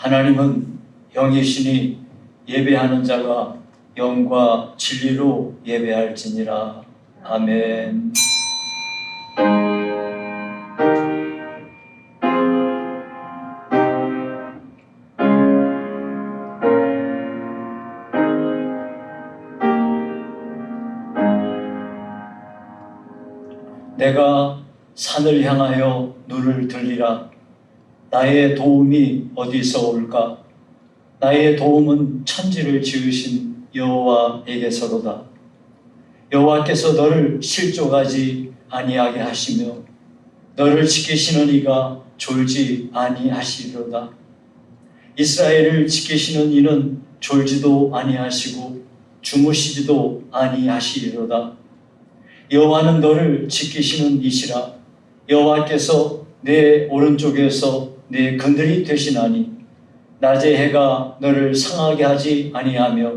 하나님은 영이시니 예배하는 자가 영과 진리로 예배할지니라. 아멘. 내가 산을 향하여 눈을 들리라. 나의 도움이 어디서 올까? 나의 도움은 천지를 지으신 여호와에게서로다. 여호와께서 너를 실족하지 아니하게 하시며 너를 지키시는 이가 졸지 아니하시리로다. 이스라엘을 지키시는 이는 졸지도 아니하시고 주무시지도 아니하시리로다. 여호와는 너를 지키시는 이시라. 여호와께서 내 오른쪽에서 내 그늘이 되시나니 낮의 해가 너를 상하게 하지 아니하며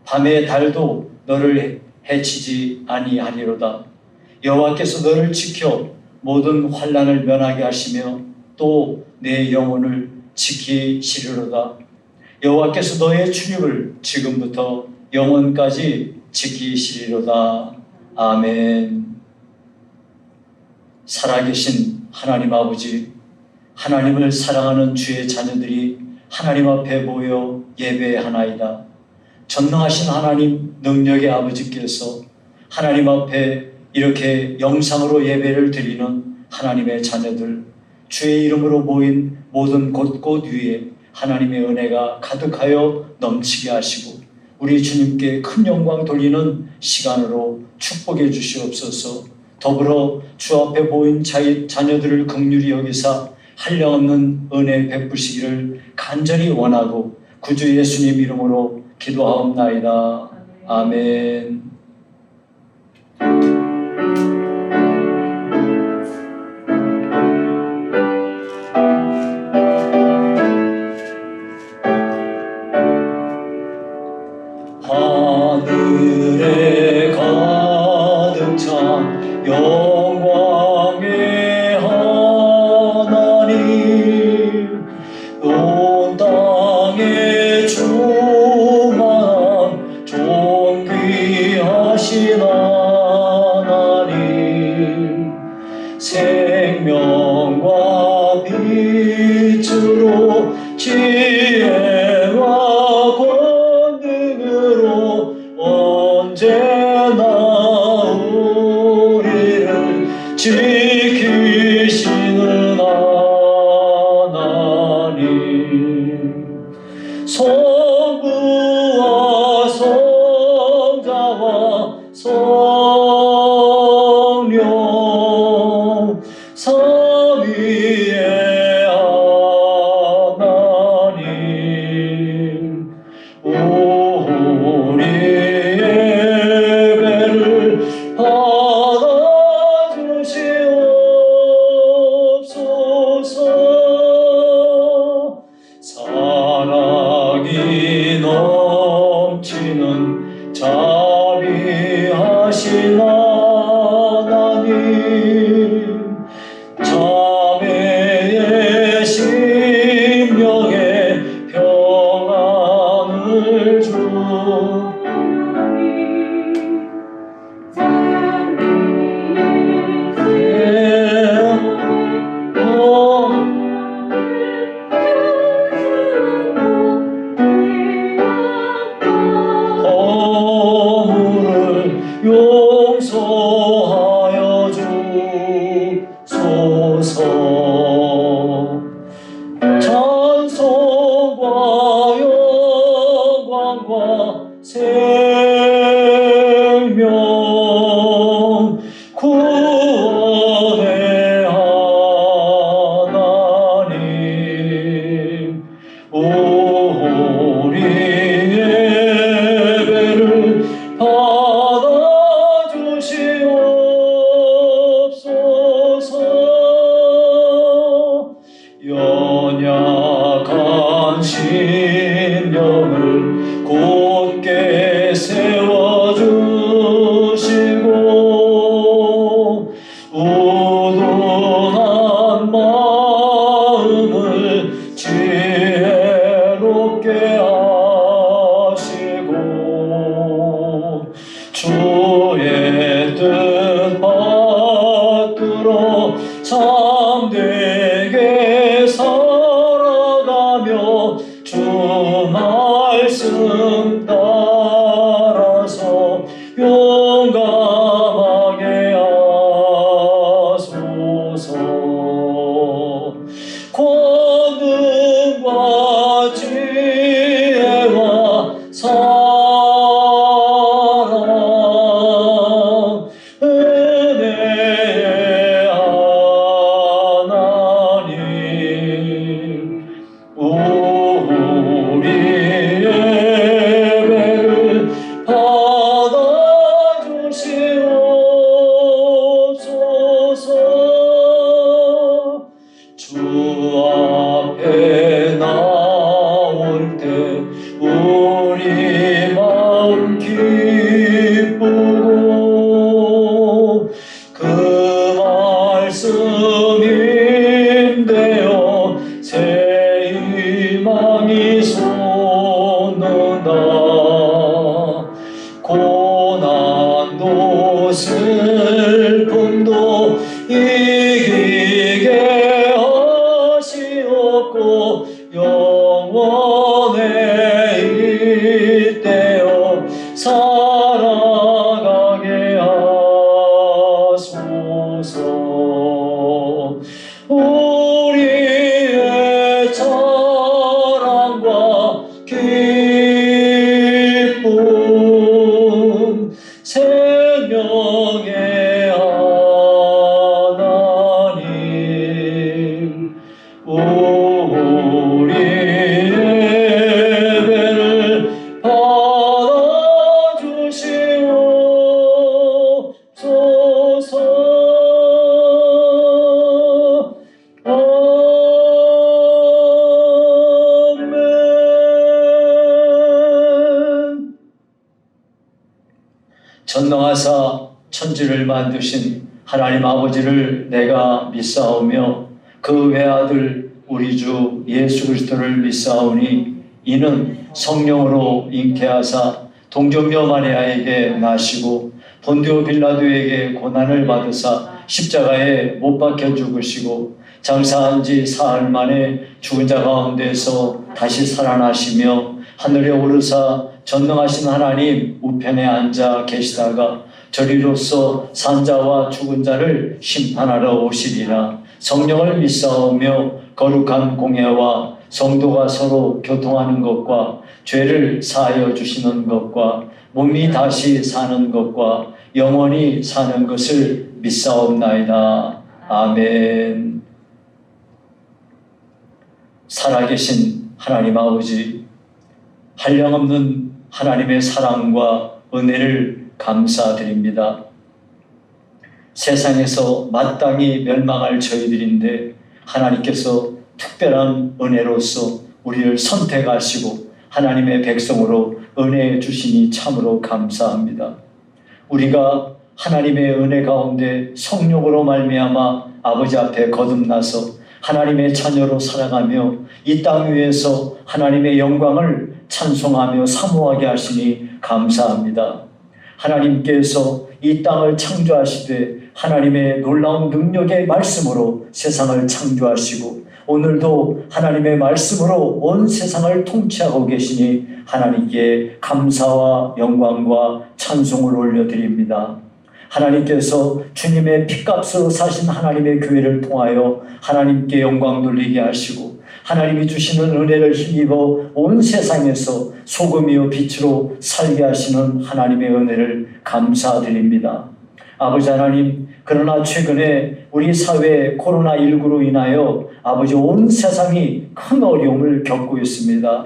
밤의 달도 너를 해치지 아니하리로다. 여호와께서 너를 지켜 모든 환난을 면하게 하시며 또 내 영혼을 지키시리로다. 여호와께서 너의 출입을 지금부터 영원까지 지키시리로다. 아멘. 살아계신 하나님 아버지, 하나님을 사랑하는 주의 자녀들이 하나님 앞에 모여 예배하나이다. 전능하신 하나님, 능력의 아버지께서 하나님 앞에 이렇게 영상으로 예배를 드리는 하나님의 자녀들, 주의 이름으로 모인 모든 곳곳 위에 하나님의 은혜가 가득하여 넘치게 하시고 우리 주님께 큰 영광 돌리는 시간으로 축복해 주시옵소서. 더불어 주 앞에 모인 자녀들을 긍휼히 여기사 한량없는 은혜 베푸시기를 간절히 원하고 구주 예수님 이름으로 기도하옵나이다. 아멘. 하늘에 가득 찬 영광의 하나님, 온 땅에 충만한 존귀하신 하나님, 생명과 빛으로 지혜와 언제나 우리를 지키시는 하나님, 성부와 성자와 성령 삼위의 하나님, 우리 예배를 받아주시옵소서. 사랑이 넘치는 자비하신 하나님, 자매의 심령에 평안을 주 용서하여 주소서. 찬송과 영광과 생명 구원의 하나님, 우리 예배를 받아주시옵소서. 연약한 심령을 곧게 세워주시고 우둔한 마음을 지혜 얻게 하시고 주의 뜻 받들어 참되게 살아가며 주 말씀 따라서 용감하게 하소서. 권능과 지혜와 사랑 은혜의 하나님 우리의 예배를 받아주시옵소서. 주 앞에 나올 때 우리 마음 기쁘고 그 말씀 임되어 새 희망이 솟는다. 고난도 슬픔도 이기게 하시옵고 영원에 잇대어 살아가게 하소서. 우리의 자랑과 기쁨 생명의 하나님 우리의 예배를 받아주시옵소서. 아멘. 전능하사 천지를 만드신 하나님 아버지를 내가 믿사오며 그 외아들 우리 주 예수 그리스도를 믿사오니 이는 성령으로 잉태하사 동정녀 마리아에게 나시고 본디오 빌라도에게 고난을 받으사 십자가에 못 박혀 죽으시고 장사한 지 사흘 만에 죽은 자 가운데서 다시 살아나시며 하늘에 오르사 전능하신 하나님 우편에 앉아 계시다가 저리로서 산자와 죽은 자를 심판하러 오시리라. 성령을 믿사오며 거룩한 공예와 성도가 서로 교통하는 것과 죄를 사하여 주시는 것과 몸이 다시 사는 것과 영원히 사는 것을 믿사옵나이다. 아멘. 살아계신 하나님 아버지, 한량없는 하나님의 사랑과 은혜를 감사드립니다. 세상에서 마땅히 멸망할 저희들인데 하나님께서 특별한 은혜로서 우리를 선택하시고 하나님의 백성으로 은혜 주시니 참으로 감사합니다. 우리가 하나님의 은혜 가운데 성령으로 말미암아 아버지 앞에 거듭나서 하나님의 자녀로 살아가며 이 땅 위에서 하나님의 영광을 찬송하며 사모하게 하시니 감사합니다. 하나님께서 이 땅을 창조하시되 하나님의 놀라운 능력의 말씀으로 세상을 창조하시고 오늘도 하나님의 말씀으로 온 세상을 통치하고 계시니 하나님께 감사와 영광과 찬송을 올려드립니다. 하나님께서 주님의 피값으로 사신 하나님의 교회를 통하여 하나님께 영광 돌리게 하시고 하나님이 주시는 은혜를 힘입어 온 세상에서 소금이요 빛으로 살게 하시는 하나님의 은혜를 감사드립니다. 아버지 하나님, 그러나 최근에 우리 사회 코로나19로 인하여 아버지 온 세상이 큰 어려움을 겪고 있습니다.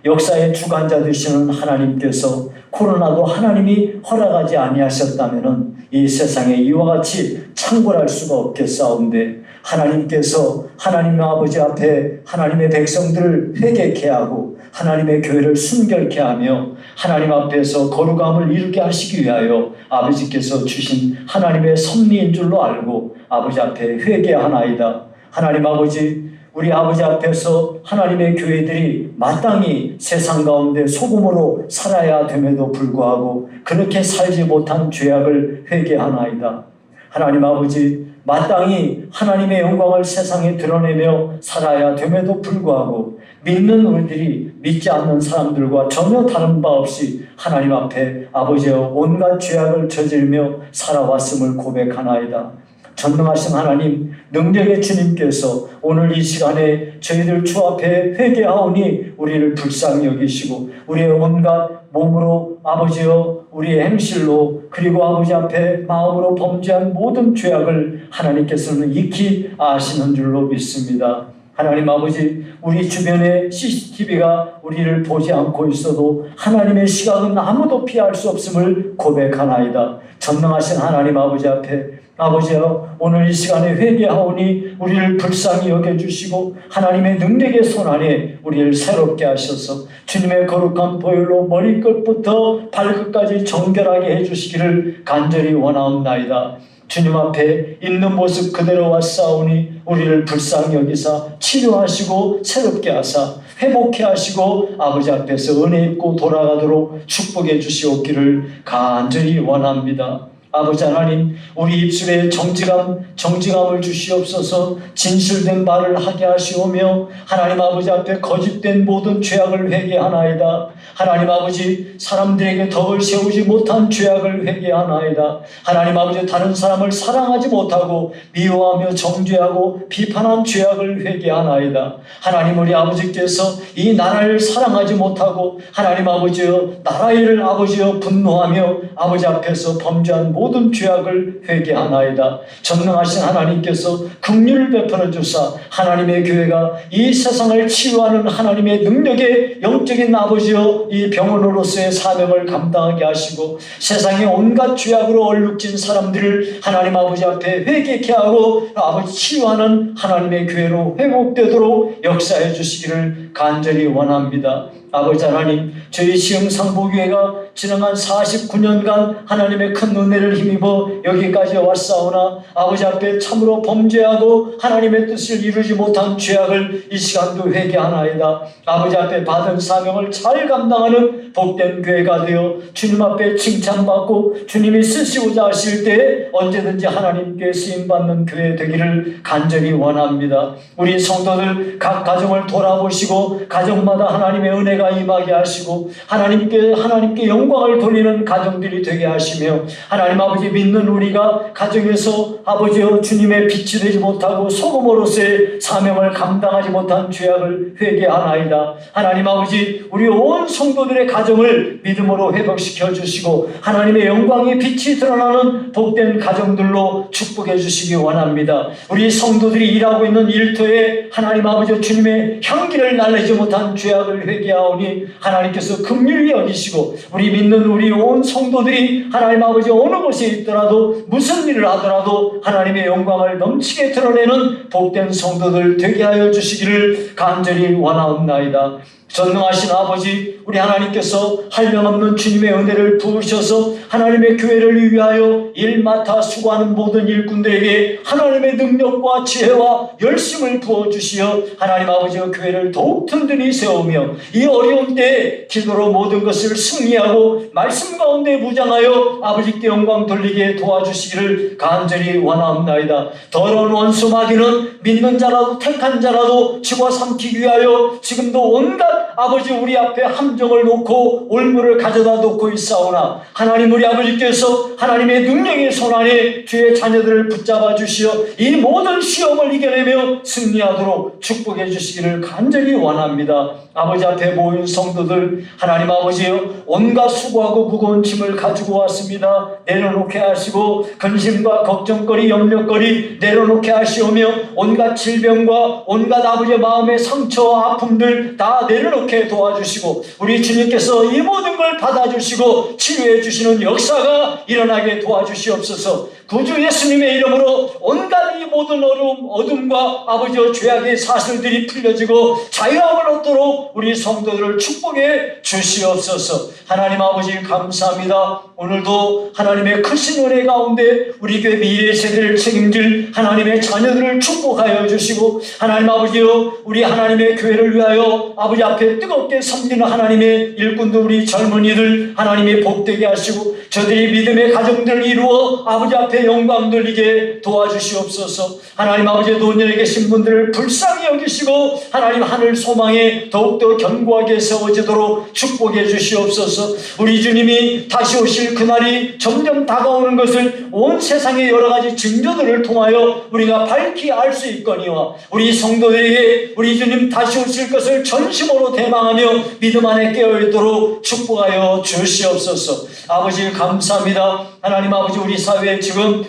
역사의 주관자 되시는 하나님께서 코로나도 하나님이 허락하지 아니하셨다면 이 세상에 이와 같이 창궐할 수가 없겠사온데 하나님께서 하나님 아버지 앞에 하나님의 백성들을 회개케 하고 하나님의 교회를 순결케 하며 하나님 앞에서 거룩함을 이루게 하시기 위하여 아버지께서 주신 하나님의 섭리인 줄로 알고 아버지 앞에 회개하나이다. 하나님 아버지, 우리 아버지 앞에서 하나님의 교회들이 마땅히 세상 가운데 소금으로 살아야 됨에도 불구하고 그렇게 살지 못한 죄악을 회개하나이다. 하나님 아버지, 마땅히 하나님의 영광을 세상에 드러내며 살아야 됨에도 불구하고 믿는 우리들이 믿지 않는 사람들과 전혀 다른 바 없이 하나님 앞에 아버지여 온갖 죄악을 저지르며 살아왔음을 고백하나이다. 전능하신 하나님, 능력의 주님께서 오늘 이 시간에 저희들 주 앞에 회개하오니 우리를 불쌍히 여기시고 우리의 온갖 몸으로 아버지여 우리의 행실로 그리고 아버지 앞에 마음으로 범죄한 모든 죄악을 하나님께서는 익히 아시는 줄로 믿습니다. 하나님 아버지, 우리 주변에 CCTV가 우리를 보지 않고 있어도 하나님의 시각은 아무도 피할 수 없음을 고백하나이다. 전능하신 하나님 아버지 앞에 아버지여 오늘 이 시간에 회개하오니 우리를 불쌍히 여겨주시고 하나님의 능력의 손안에 우리를 새롭게 하셔서 주님의 거룩한 보혈로 머리끝부터 발끝까지 정결하게 해주시기를 간절히 원하옵나이다. 주님 앞에 있는 모습 그대로 왔사오니 우리를 불쌍히 여기사 치료하시고 새롭게 하사 회복해 하시고 아버지 앞에서 은혜 입고 돌아가도록 축복해 주시옵기를 간절히 원합니다. 아버지 하나님, 우리 입술에 정직함을 주시옵소서. 진실된 말을 하게 하시오며 하나님 아버지 앞에 거짓된 모든 죄악을 회개하나이다. 하나님 아버지, 사람들에게 덕을 세우지 못한 죄악을 회개하나이다. 하나님 아버지, 다른 사람을 사랑하지 못하고 미워하며 정죄하고 비판한 죄악을 회개하나이다. 하나님, 우리 아버지께서 이 나라를 사랑하지 못하고 하나님 아버지여 나라를 아버지여 분노하며 아버지 앞에서 범죄한 모든 죄악을 회개하나이다. 전능하신 하나님께서 긍휼을 베풀어 주사 하나님의 교회가 이 세상을 치유하는 하나님의 능력의 영적인 아버지여 이 병원으로서의 사명을 감당하게 하시고 세상의 온갖 죄악으로 얼룩진 사람들을 하나님 아버지 앞에 회개케 하고 아버지 치유하는 하나님의 교회로 회복되도록 역사해 주시기를 간절히 원합니다. 아버지 하나님, 저희 시흥상보교회가 지나간 49년간 하나님의 큰 은혜를 힘입어 여기까지 왔사오나 아버지 앞에 참으로 범죄하고 하나님의 뜻을 이루지 못한 죄악을 이 시간도 회개하나이다. 아버지 앞에 받은 사명을 잘 감당하는 복된 교회가 되어 주님 앞에 칭찬받고 주님이 쓰시고자 하실 때 언제든지 하나님께 쓰임받는 교회 되기를 간절히 원합니다. 우리 성도들 각 가정을 돌아보시고 가정마다 하나님의 은혜가 임하게 하시고 하나님께 영광을 돌리는 가정들이 되게 하시며 하나님 아버지, 믿는 우리가 가정에서 아버지여 주님의 빛이 되지 못하고 소금으로서의 사명을 감당하지 못한 죄악을 회개하나이다. 하나님 아버지, 우리 온 성도들의 가정을 믿음으로 회복시켜 주시고 하나님의 영광의 빛이 드러나는 복된 가정들로 축복해 주시기 원합니다. 우리 성도들이 일하고 있는 일터에 하나님 아버지 주님의 향기를 날리지 못한 죄악을 회개하오니 하나님께서 긍휼히 여기시고 우리 믿는 우리 온 성도들이 하나님 아버지 어느 곳에 있더라도 무슨 일을 하더라도 하나님의 영광을 넘치게 드러내는 복된 성도들 되게 하여 주시기를 간절히 원하옵나이다. 전능하신 아버지, 우리 하나님께서 한량없는 주님의 은혜를 부으셔서 하나님의 교회를 위하여 일 맡아 수고하는 모든 일꾼들에게 하나님의 능력과 지혜와 열심을 부어주시어 하나님 아버지의 교회를 더욱 든든히 세우며 이 어려운 때에 기도로 모든 것을 승리하고 말씀 가운데 무장하여 아버지께 영광 돌리게 도와주시기를 간절히 원하옵나이다. 더러운 원수 마귀는 믿는 자라도 택한 자라도 집어삼키기 위하여 지금도 온갖 아버지 우리 앞에 함정을 놓고 올무를 가져다 놓고 있사오나 하나님, 우리 아버지께서 하나님의 능력의 손안에 주의 자녀들을 붙잡아 주시어 이 모든 시험을 이겨내며 승리하도록 축복해 주시기를 간절히 원합니다. 아버지 앞에 모인 성도들 하나님 아버지여 온갖 수고하고 무거운 짐을 가지고 왔습니다. 내려놓게 하시고 근심과 걱정거리 염려거리 내려놓게 하시오며 온갖 질병과 온갖 아버지의 마음의 상처와 아픔들 다 내려놓게 도와주시고 우리 주님께서 이 모든 걸 받아주시고 치유해 주시는 역사가 일어나게 도와주시옵소서. 구주 예수님의 이름으로 온갖 이 모든 어둠과 아버지의 죄악의 사슬들이 풀려지고 자유함을 얻도록 우리 성도들을 축복해 주시옵소서. 하나님 아버지 감사합니다. 오늘도 하나님의 크신 은혜 가운데 우리 교회 미래 세대를 책임질 하나님의 자녀들을 축복하여 주시고, 하나님 아버지여 우리 하나님의 교회를 위하여 아버지 앞에 뜨겁게 섬기는 하나님의 일꾼들, 우리 젊은이들 하나님의 복되게 하시고, 저들이 믿음의 가정들을 이루어 아버지 앞에 영광 돌리게 도와주시옵소서. 하나님 아버지 노년에 계신 분들을 불쌍히 여기시고 하나님 하늘 소망에 더욱더 견고하게 세워지도록 축복해 주시옵소서. 우리 주님이 다시 오실 그날이 점점 다가오는 것을 온 세상의 여러 가지 징조들을 통하여 우리가 밝히 알 수 있거니와, 우리 성도들에게 우리 주님 다시 오실 것을 전심으로 대망하며 믿음 안에 깨어있도록 축복하여 주시옵소서. 아버지 감사합니다. 하나님 아버지 우리 사회에 지금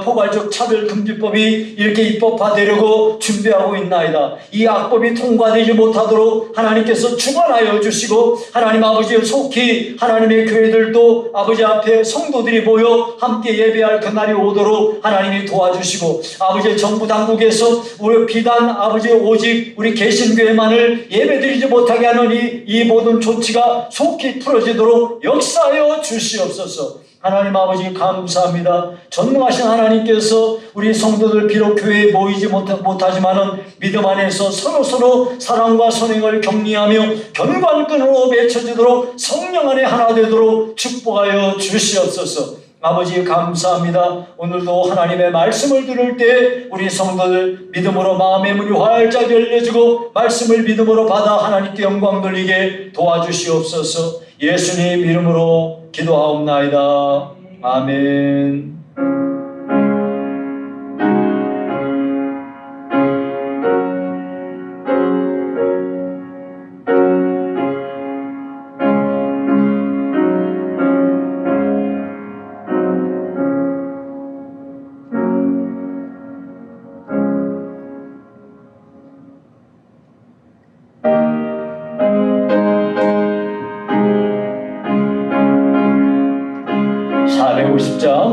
포괄적 차별금지법이 이렇게 입법화되려고 준비하고 있나이다. 이 악법이 통과되지 못하도록 하나님께서 주관하여 주시고, 하나님 아버지 속히 하나님의 교회들도 아버지 앞에 성도들이 모여 함께 예배할 그날이 오도록 하나님이 도와주시고, 아버지 정부 당국에서 우리 비단 아버지 오직 우리 개신교회만을 예배드리지 못하게 하는 이 모든 조치가 속히 풀어지도록 역사하여 주시옵소서. 하나님 아버지 감사합니다. 전능하신 하나님께서 우리 성도들 비록 교회에 모이지 못하지만은 믿음 안에서 서로 사랑과 선행을 격리하며 견관끈으로 맺혀지도록 성령 안에 하나 되도록 축복하여 주시옵소서. 아버지 감사합니다. 오늘도 하나님의 말씀을 들을 때 우리 성도들 믿음으로 마음의 문이 활짝 열려지고 말씀을 믿음으로 받아 하나님께 영광 돌리게 도와주시옵소서. 예수님 이름으로 기도하옵나이다. 아멘.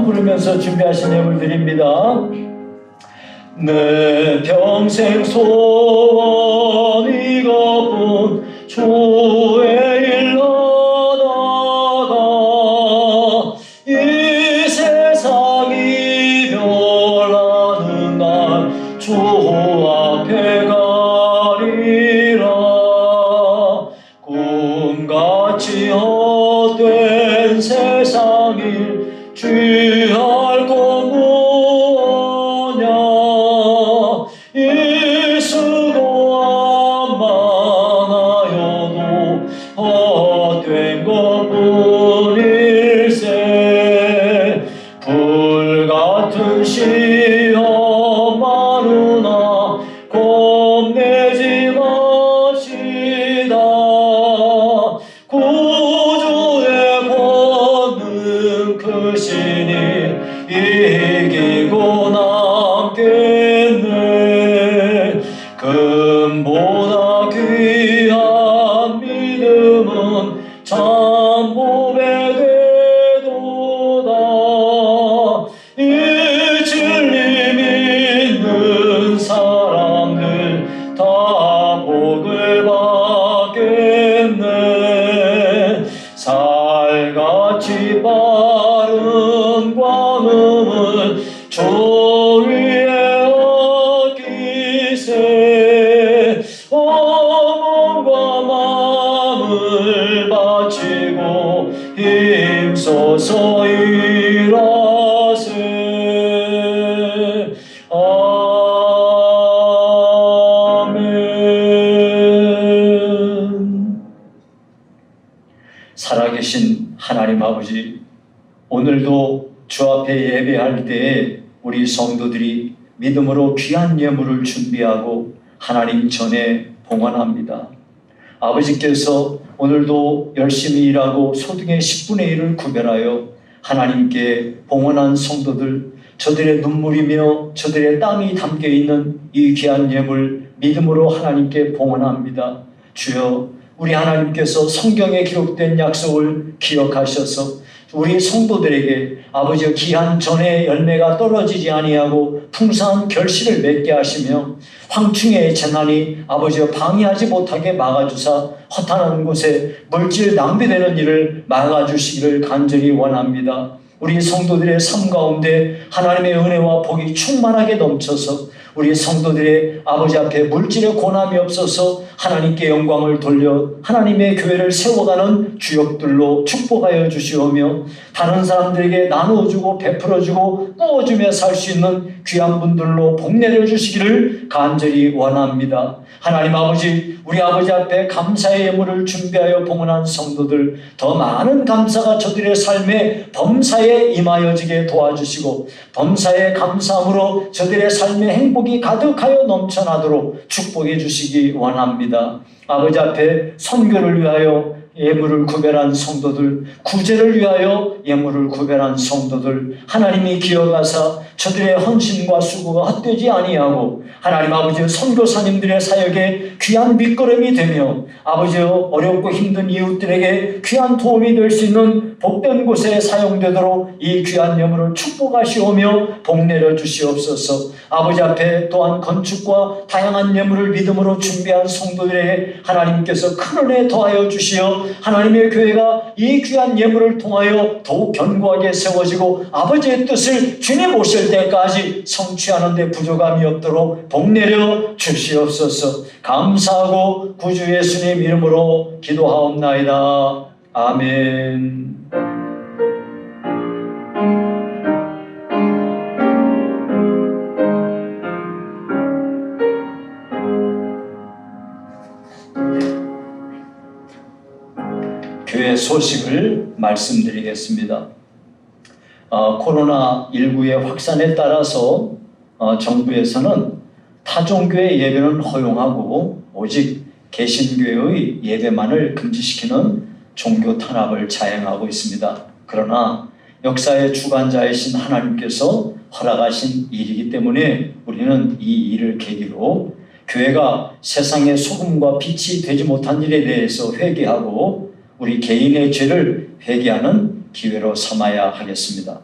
부르면서 준비하신 예물 드립니다. 내 평생 소원 이것뿐 주의 일로 나가 이 세상 이별하는 날 주 앞에 가리라. 꿈같이 헛된 세상일 취할 것 무엇냐. 이 수고만 많아여도 헛된 것뿐일세. 불같은 시험 많으나 겁내지 마시다. 구주의 권능 크시니 이기고 남겠네. 금보다 귀한 믿음은 참 보배 되도다. 이 진리 믿는 사람들 다 복을 받겠네. 살같이 빠른 관음을 주 위에 얻기세. 몸과 마음을 바치고 힘써서 일하세. 아멘. 살아계신 하나님 아버지, 오늘도 주 앞에 예배할 때에 우리 성도들이 믿음으로 귀한 예물을 준비하고 하나님 전에 봉헌합니다. 아버지께서 오늘도 열심히 일하고 소득의 10분의 1을 구별하여 하나님께 봉헌한 성도들, 저들의 눈물이며 저들의 땀이 담겨있는 이 귀한 예물 믿음으로 하나님께 봉헌합니다. 주여, 우리 하나님께서 성경에 기록된 약속을 기억하셔서 우리 성도들에게 아버지의 귀한 전의 열매가 떨어지지 아니하고 풍성한 결실을 맺게 하시며 황충의 재난이 아버지여 방해하지 못하게 막아주사 허탄한 곳에 물질 낭비되는 일을 막아주시기를 간절히 원합니다. 우리 성도들의 삶 가운데 하나님의 은혜와 복이 충만하게 넘쳐서 우리 성도들의 아버지 앞에 물질의 고난이 없어서 하나님께 영광을 돌려 하나님의 교회를 세워가는 주역들로 축복하여 주시오며 다른 사람들에게 나누어주고 베풀어주고 꾸어주며 살 수 있는 귀한 분들로 복내려 주시기를 간절히 원합니다. 하나님 아버지, 우리 아버지 앞에 감사의 예물을 준비하여 봉헌한 성도들 더 많은 감사가 저들의 삶에 범사에 임하여지게 도와주시고 범사에 감사함으로 저들의 삶의 행복이 가득하여 넘쳐나도록 축복해 주시기 원합니다. 아버지 앞에 선교를 위하여 예물을 구별한 성도들, 구제를 위하여 예물을 구별한 성도들 하나님이 기억하사 저들의 헌신과 수고가 헛되지 아니하고 하나님 아버지 선교사님들의 사역에 귀한 밑거름이 되며 아버지 어렵고 힘든 이웃들에게 귀한 도움이 될 수 있는 복된 곳에 사용되도록 이 귀한 예물을 축복하시오며 복내려 주시옵소서. 아버지 앞에 또한 건축과 다양한 예물을 믿음으로 준비한 성도들에게 하나님께서 큰 은혜 더하여 주시어 하나님의 교회가 이 귀한 예물을 통하여 더욱 견고하게 세워지고 아버지의 뜻을 주님 오실 때까지 성취하는 데 부족함이 없도록 복내려 주시옵소서. 감사하고 구주 예수님 이름으로 기도하옵나이다. 아멘. 교회 소식을 말씀드리겠습니다. 코로나19의 확산에 따라서 정부에서는 타종교의 예배는 허용하고 오직 개신교의 예배만을 금지시키는 종교 탄압을 자행하고 있습니다. 그러나 역사의 주관자이신 하나님께서 허락하신 일이기 때문에 우리는 이 일을 계기로 교회가 세상의 소금과 빛이 되지 못한 일에 대해서 회개하고 우리 개인의 죄를 회개하는 기회로 삼아야 하겠습니다.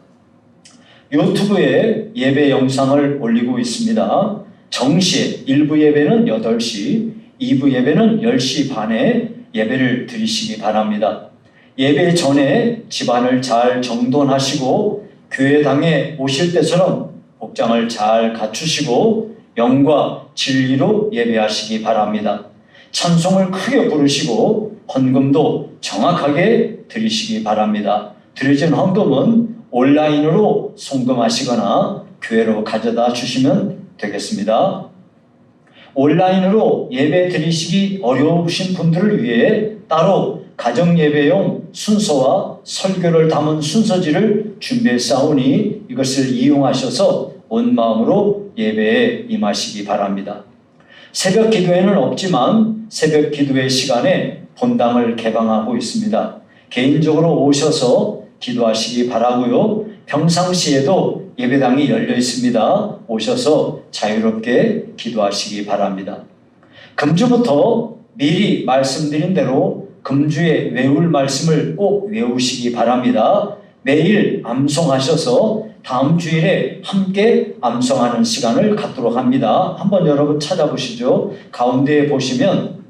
유튜브에 예배 영상을 올리고 있습니다. 정시에 1부 예배는 8시, 2부 예배는 10시 반에 예배를 드리시기 바랍니다. 예배 전에 집안을 잘 정돈하시고 교회당에 오실 때처럼 복장을 잘 갖추시고 영과 진리로 예배하시기 바랍니다. 찬송을 크게 부르시고 헌금도 정확하게 드리시기 바랍니다. 드려진 헌금은 온라인으로 송금하시거나 교회로 가져다 주시면 되겠습니다. 온라인으로 예배 드리시기 어려우신 분들을 위해 따로 가정예배용 순서와 설교를 담은 순서지를 준비했사오니 이것을 이용하셔서 온 마음으로 예배에 임하시기 바랍니다. 새벽 기도회는 없지만 새벽 기도회 시간에 본당을 개방하고 있습니다. 개인적으로 오셔서 기도하시기 바라고요. 평상시에도 예배당이 열려 있습니다. 오셔서 자유롭게 기도하시기 바랍니다. 금주부터 미리 말씀드린 대로 금주에 외울 말씀을 꼭 외우시기 바랍니다. 매일 암송하셔서 다음 주일에 함께 암송하는 시간을 갖도록 합니다. 한번 여러분 찾아보시죠. 가운데에 보시면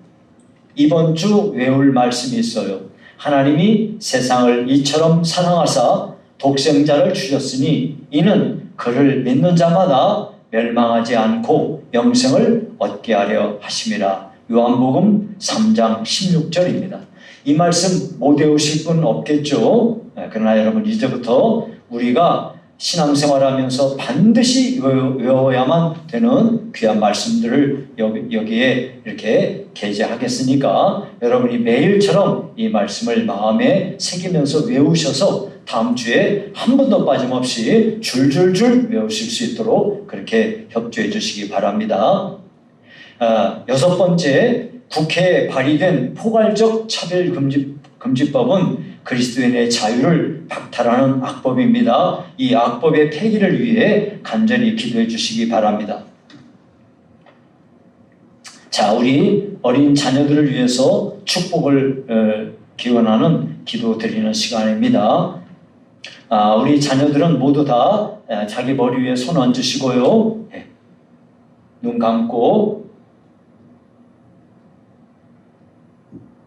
이번 주 외울 말씀이 있어요. 하나님이 세상을 이처럼 사랑하사 독생자를 주셨으니 이는 그를 믿는 자마다 멸망하지 않고 영생을 얻게 하려 하심이라. 요한복음 3장 16절입니다. 이 말씀 못 외우실 분 없겠죠? 그러나 여러분 이제부터 우리가 신앙생활하면서 반드시 외워야만 되는 귀한 말씀들을 여기에 이렇게 게재하겠으니까 여러분이 매일처럼 이 말씀을 마음에 새기면서 외우셔서 다음 주에 한 번도 빠짐없이 줄줄줄 외우실 수 있도록 그렇게 협조해 주시기 바랍니다. 6번째, 국회에 발의된 포괄적 차별금지법은 그리스도인의 자유를 박탈하는 악법입니다. 이 악법의 폐기를 위해 간절히 기도해 주시기 바랍니다. 자, 우리 어린 자녀들을 위해서 축복을 기원하는 기도 드리는 시간입니다. 우리 자녀들은 모두 다 자기 머리 위에 손 얹으시고요. 눈 감고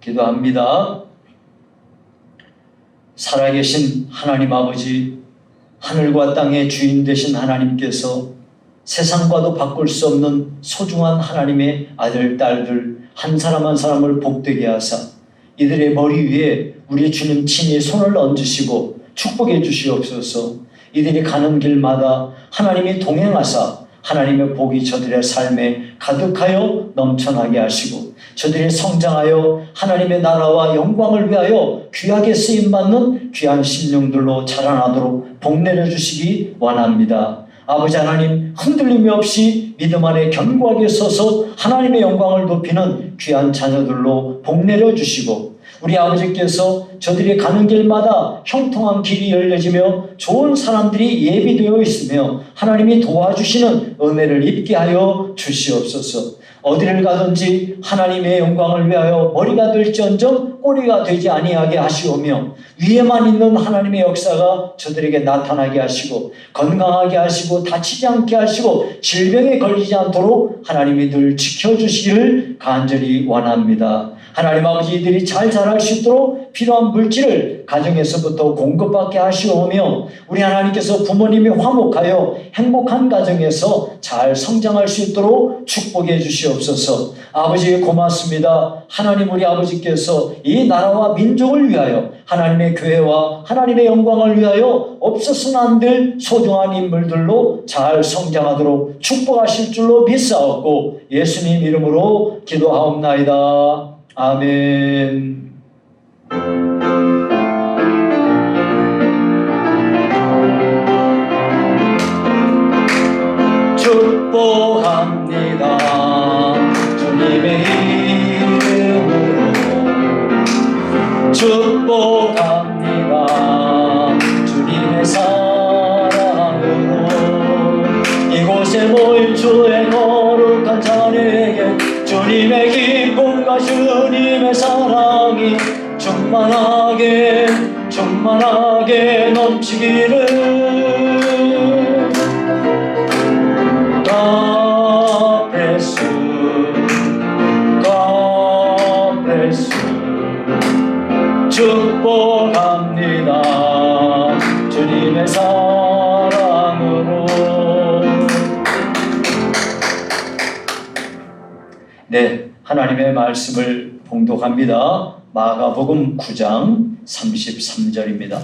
기도합니다. 살아계신 하나님 아버지, 하늘과 땅의 주인 되신 하나님께서 세상과도 바꿀 수 없는 소중한 하나님의 아들, 딸들 한 사람 한 사람을 복되게 하사 이들의 머리 위에 우리 주님 친히 손을 얹으시고 축복해 주시옵소서. 이들이 가는 길마다 하나님이 동행하사 하나님의 복이 저들의 삶에 가득하여 넘쳐나게 하시고 저들이 성장하여 하나님의 나라와 영광을 위하여 귀하게 쓰임받는 귀한 심령들로 자라나도록 복 내려주시기 원합니다. 아버지 하나님, 흔들림이 없이 믿음 안에 견고하게 서서 하나님의 영광을 높이는 귀한 자녀들로 복 내려주시고 우리 아버지께서 저들이 가는 길마다 형통한 길이 열려지며 좋은 사람들이 예비되어 있으며 하나님이 도와주시는 은혜를 입게 하여 주시옵소서. 어디를 가든지 하나님의 영광을 위하여 머리가 될지언정 꼬리가 되지 아니하게 하시오며 위에만 있는 하나님의 역사가 저들에게 나타나게 하시고 건강하게 하시고 다치지 않게 하시고 질병에 걸리지 않도록 하나님이 늘 지켜주시기를 간절히 원합니다. 하나님 아버지, 이들이 잘 자랄 수 있도록 필요한 물질을 가정에서부터 공급받게 하시오며 우리 하나님께서 부모님이 화목하여 행복한 가정에서 잘 성장할 수 있도록 축복해 주시옵소서. 아버지 고맙습니다. 하나님, 우리 아버지께서 이 나라와 민족을 위하여 하나님의 교회와 하나님의 영광을 위하여 없어서는 안 될 소중한 인물들로 잘 성장하도록 축복하실 줄로 믿사옵고 예수님 이름으로 기도하옵나이다. 아멘. 축복합니다. 주님의 이름으로 축복합니다. 주님의 사랑으로 이곳에 모인 주의 거룩한 자녀에게 주님의 기쁨과 주님의 사랑이 충만하게 넘치기를. God bless you. God bless you. 축복합니다. 주님의 사랑으로. 네, 하나님의 말씀을 봉독합니다. 마가복음 9장 33절입니다.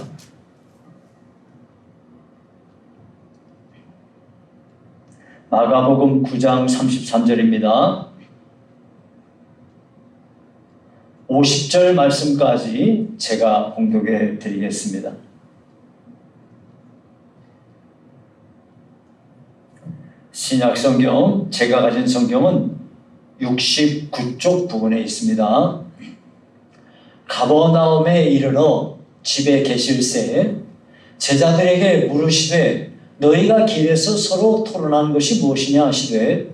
마가복음 9장 33절입니다. 50절 말씀까지 제가 봉독해 드리겠습니다. 신약성경, 제가 가진 성경은 69쪽 부분에 있습니다. 가버나움에 이르러 집에 계실새 제자들에게 물으시되 너희가 길에서 서로 토론한 것이 무엇이냐 하시되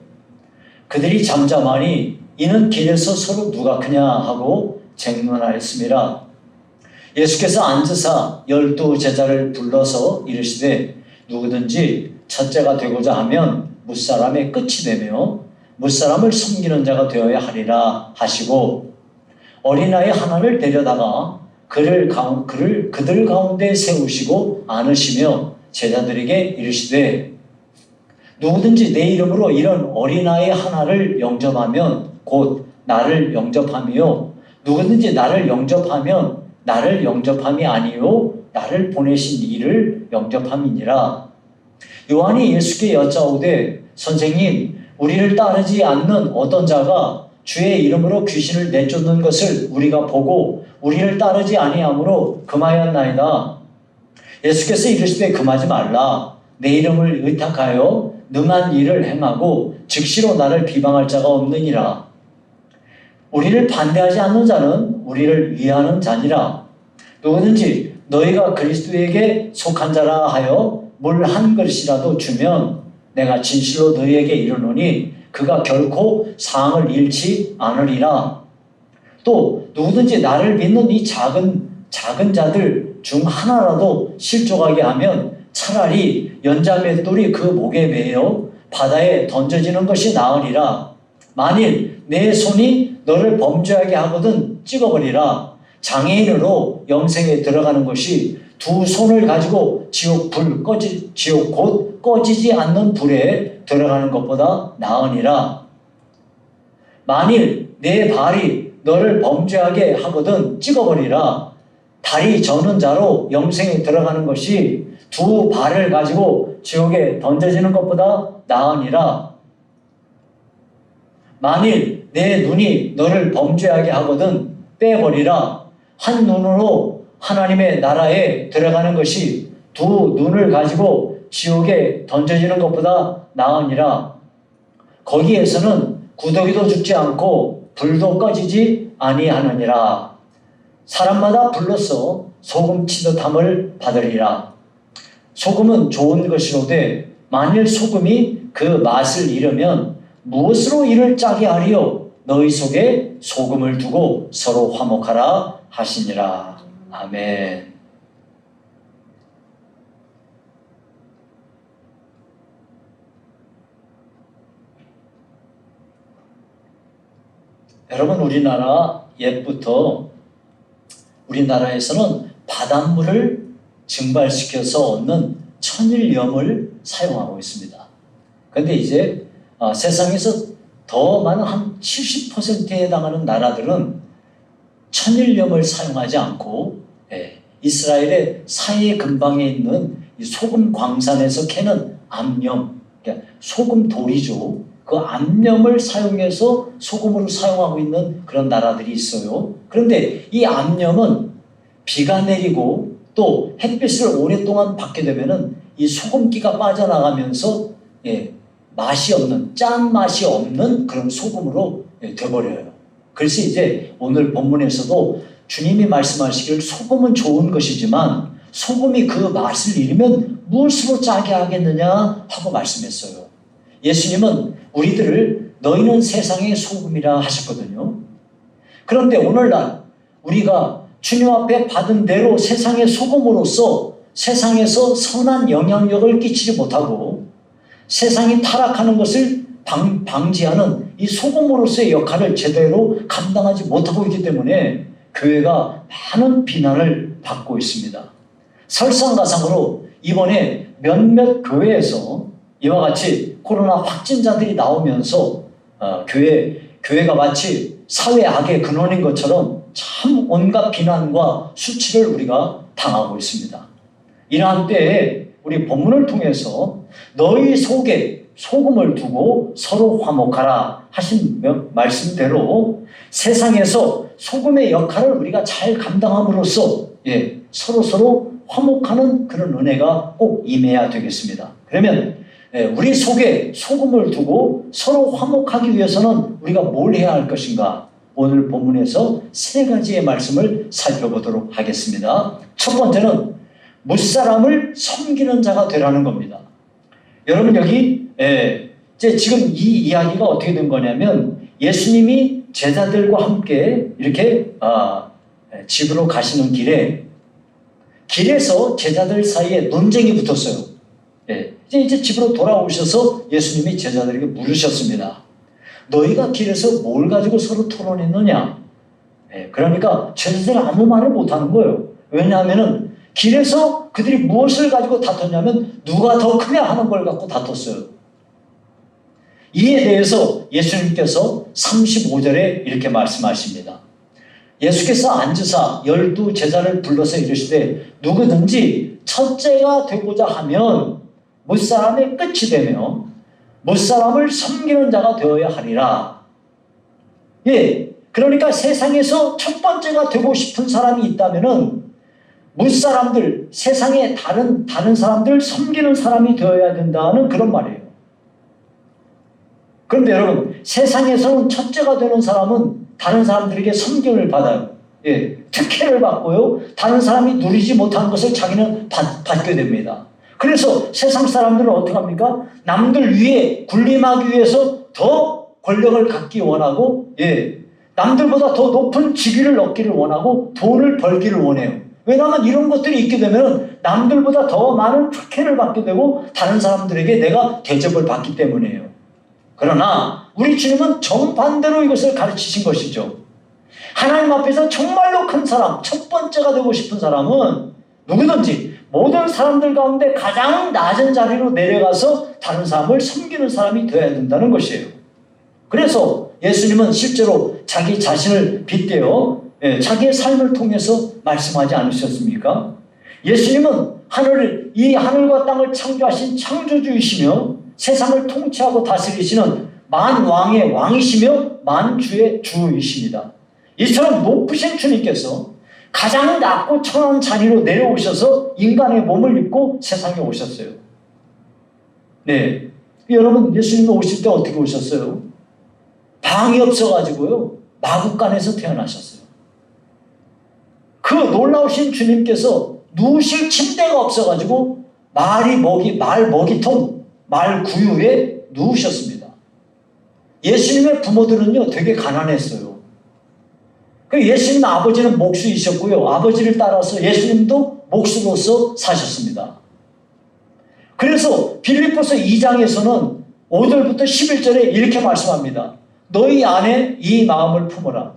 그들이 잠잠하니 이는 길에서 서로 누가 크냐 하고 쟁론하였습니다. 예수께서 앉으사 12 제자를 불러서 이르시되 누구든지 첫째가 되고자 하면 무사람의 끝이 되며 무사람을 섬기는 자가 되어야 하리라 하시고 어린아이 하나를 데려다가 그들 가운데 세우시고 안으시며 제자들에게 이르시되 누구든지 내 이름으로 이런 어린아이 하나를 영접하면 곧 나를 영접하며 누구든지 나를 영접하면 나를 영접함이 아니요 나를 보내신 이를 영접함이니라. 요한이 예수께 여짜오되 선생님, 우리를 따르지 않는 어떤 자가 주의 이름으로 귀신을 내쫓는 것을 우리가 보고 우리를 따르지 아니하므로 금하였나이다. 예수께서 이르시되 금하지 말라. 내 이름을 의탁하여 능한 일을 행하고 즉시로 나를 비방할 자가 없느니라. 우리를 반대하지 않는 자는 우리를 위하는 자니라. 누구든지 너희가 그리스도에게 속한 자라 하여 물 한 그릇이라도 주면 내가 진실로 너희에게 이르노니 그가 결코 상을 잃지 않으리라. 또 누구든지 나를 믿는 이 작은 작은 자들 중 하나라도 실족하게 하면 차라리 연자맷돌이 그 목에 매여 바다에 던져지는 것이 나으리라. 만일 내 손이 너를 범죄하게 하거든 찍어버리라. 장애인으로 영생에 들어가는 것이 두 손을 가지고 지옥 곧 꺼지지 않는 불에 들어가는 것보다 나으니라. 만일 내 발이 너를 범죄하게 하거든 찍어버리라. 다리 저는 자로 영생에 들어가는 것이 두 발을 가지고 지옥에 던져지는 것보다 나으니라. 만일 내 눈이 너를 범죄하게 하거든 빼버리라. 한 눈으로 하나님의 나라에 들어가는 것이 두 눈을 가지고 지옥에 던져지는 것보다 나으니라. 거기에서는 구더기도 죽지 않고 불도 꺼지지 아니하느니라. 사람마다 불로써 소금 치듯함을 받으리라. 소금은 좋은 것이로되 만일 소금이 그 맛을 잃으면 무엇으로 이를 짜게 하리요? 너희 속에 소금을 두고 서로 화목하라 하시니라. 아멘. 여러분, 우리나라 옛부터 우리나라에서는 바닷물을 증발시켜서 얻는 천일염을 사용하고 있습니다. 그런데 이제 세상에서 더 많은 한 70%에 해당하는 나라들은 천일염을 사용하지 않고 이스라엘의 사해 근방에 있는 이 소금 광산에서 캐는 암염, 그러니까 소금 돌이죠. 그 암염을 사용해서 소금으로 사용하고 있는 그런 나라들이 있어요. 그런데 이 암염은 비가 내리고 또 햇빛을 오랫동안 받게 되면은 이 소금기가 빠져나가면서 맛이 없는, 짠 맛이 없는 그런 소금으로 돼버려요. 그래서 이제 오늘 본문에서도 주님이 말씀하시기를 소금은 좋은 것이지만 소금이 그 맛을 잃으면 무엇으로 짜게 하겠느냐 하고 말씀했어요. 예수님은 우리들을 너희는 세상의 소금이라 하셨거든요. 그런데 오늘날 우리가 주님 앞에 받은 대로 세상의 소금으로서 세상에서 선한 영향력을 끼치지 못하고 세상이 타락하는 것을 방지하는 이 소금으로서의 역할을 제대로 감당하지 못하고 있기 때문에 교회가 많은 비난을 받고 있습니다. 설상가상으로 이번에 몇몇 교회에서 이와 같이 코로나 확진자들이 나오면서 교회가 마치 사회 악의 근원인 것처럼 참 온갖 비난과 수치를 우리가 당하고 있습니다. 이러한 때에 우리 본문을 통해서 너희 속에 소금을 두고 서로 화목하라 하신 말씀대로 세상에서 소금의 역할을 우리가 잘 감당함으로써 서로 화목하는 그런 은혜가 꼭 임해야 되겠습니다. 그러면 우리 속에 소금을 두고 서로 화목하기 위해서는 우리가 뭘 해야 할 것인가? 오늘 본문에서 세 가지의 말씀을 살펴보도록 하겠습니다. 첫 번째는 무사람을 섬기는 자가 되라는 겁니다. 여러분 여기 지금 이 이야기가 어떻게 된 거냐면 예수님이 제자들과 함께 이렇게 집으로 가시는 길에서 제자들 사이에 논쟁이 붙었어요. 이제 집으로 돌아오셔서 예수님이 제자들에게 물으셨습니다. 너희가 길에서 뭘 가지고 서로 토론했느냐? 그러니까 제자들이 아무 말을 못하는 거예요. 왜냐하면 길에서 그들이 무엇을 가지고 다퉜냐면 누가 더 크냐 하는 걸 갖고 다퉜어요. 이에 대해서 예수님께서 35절에 이렇게 말씀하십니다. 예수께서 앉으사 12 제자를 불러서 이르시되 누구든지 첫째가 되고자 하면 못사람의 끝이 되며 못사람을 섬기는 자가 되어야 하리라. 그러니까 세상에서 첫 번째가 되고 싶은 사람이 있다면은 못사람들, 세상의 다른 사람들 섬기는 사람이 되어야 된다는 그런 말이에요. 그런데 여러분, 세상에서는 첫째가 되는 사람은 다른 사람들에게 섬김을 받아요. 특혜를 받고요. 다른 사람이 누리지 못한 것을 자기는 받게 됩니다. 그래서 세상 사람들은 어떻게 합니까? 남들 위에 군림하기 위해서 더 권력을 갖기 원하고, 남들보다 더 높은 직위를 얻기를 원하고 돈을 벌기를 원해요. 왜냐하면 이런 것들이 있게 되면 남들보다 더 많은 특혜를 받게 되고 다른 사람들에게 내가 대접을 받기 때문이에요. 그러나 우리 주님은 정반대로 이것을 가르치신 것이죠. 하나님 앞에서 정말로 큰 사람, 첫 번째가 되고 싶은 사람은 누구든지 모든 사람들 가운데 가장 낮은 자리로 내려가서 다른 사람을 섬기는 사람이 되어야 된다는 것이에요. 그래서 예수님은 실제로 자기 자신을 빗대어 자기의 삶을 통해서 말씀하지 않으셨습니까? 예수님은 이 하늘과 땅을 창조하신 창조주이시며 세상을 통치하고 다스리시는 만왕의 왕이시며 만주의 주이십니다. 이처럼 높으신 주님께서 가장 낮고 천한 자리로 내려오셔서 인간의 몸을 입고 세상에 오셨어요. 네, 여러분 예수님이 오실 때 어떻게 오셨어요? 방이 없어가지고요 마구간에서 태어나셨어요. 그 놀라우신 주님께서 누우실 침대가 없어가지고 말 먹이통, 말 구유에 누우셨습니다. 예수님의 부모들은요 되게 가난했어요. 예수님 아버지는 목수이셨고요. 아버지를 따라서 예수님도 목수로서 사셨습니다. 그래서 빌립보서 2장에서는 5절부터 11절에 이렇게 말씀합니다. 너희 안에 이 마음을 품어라.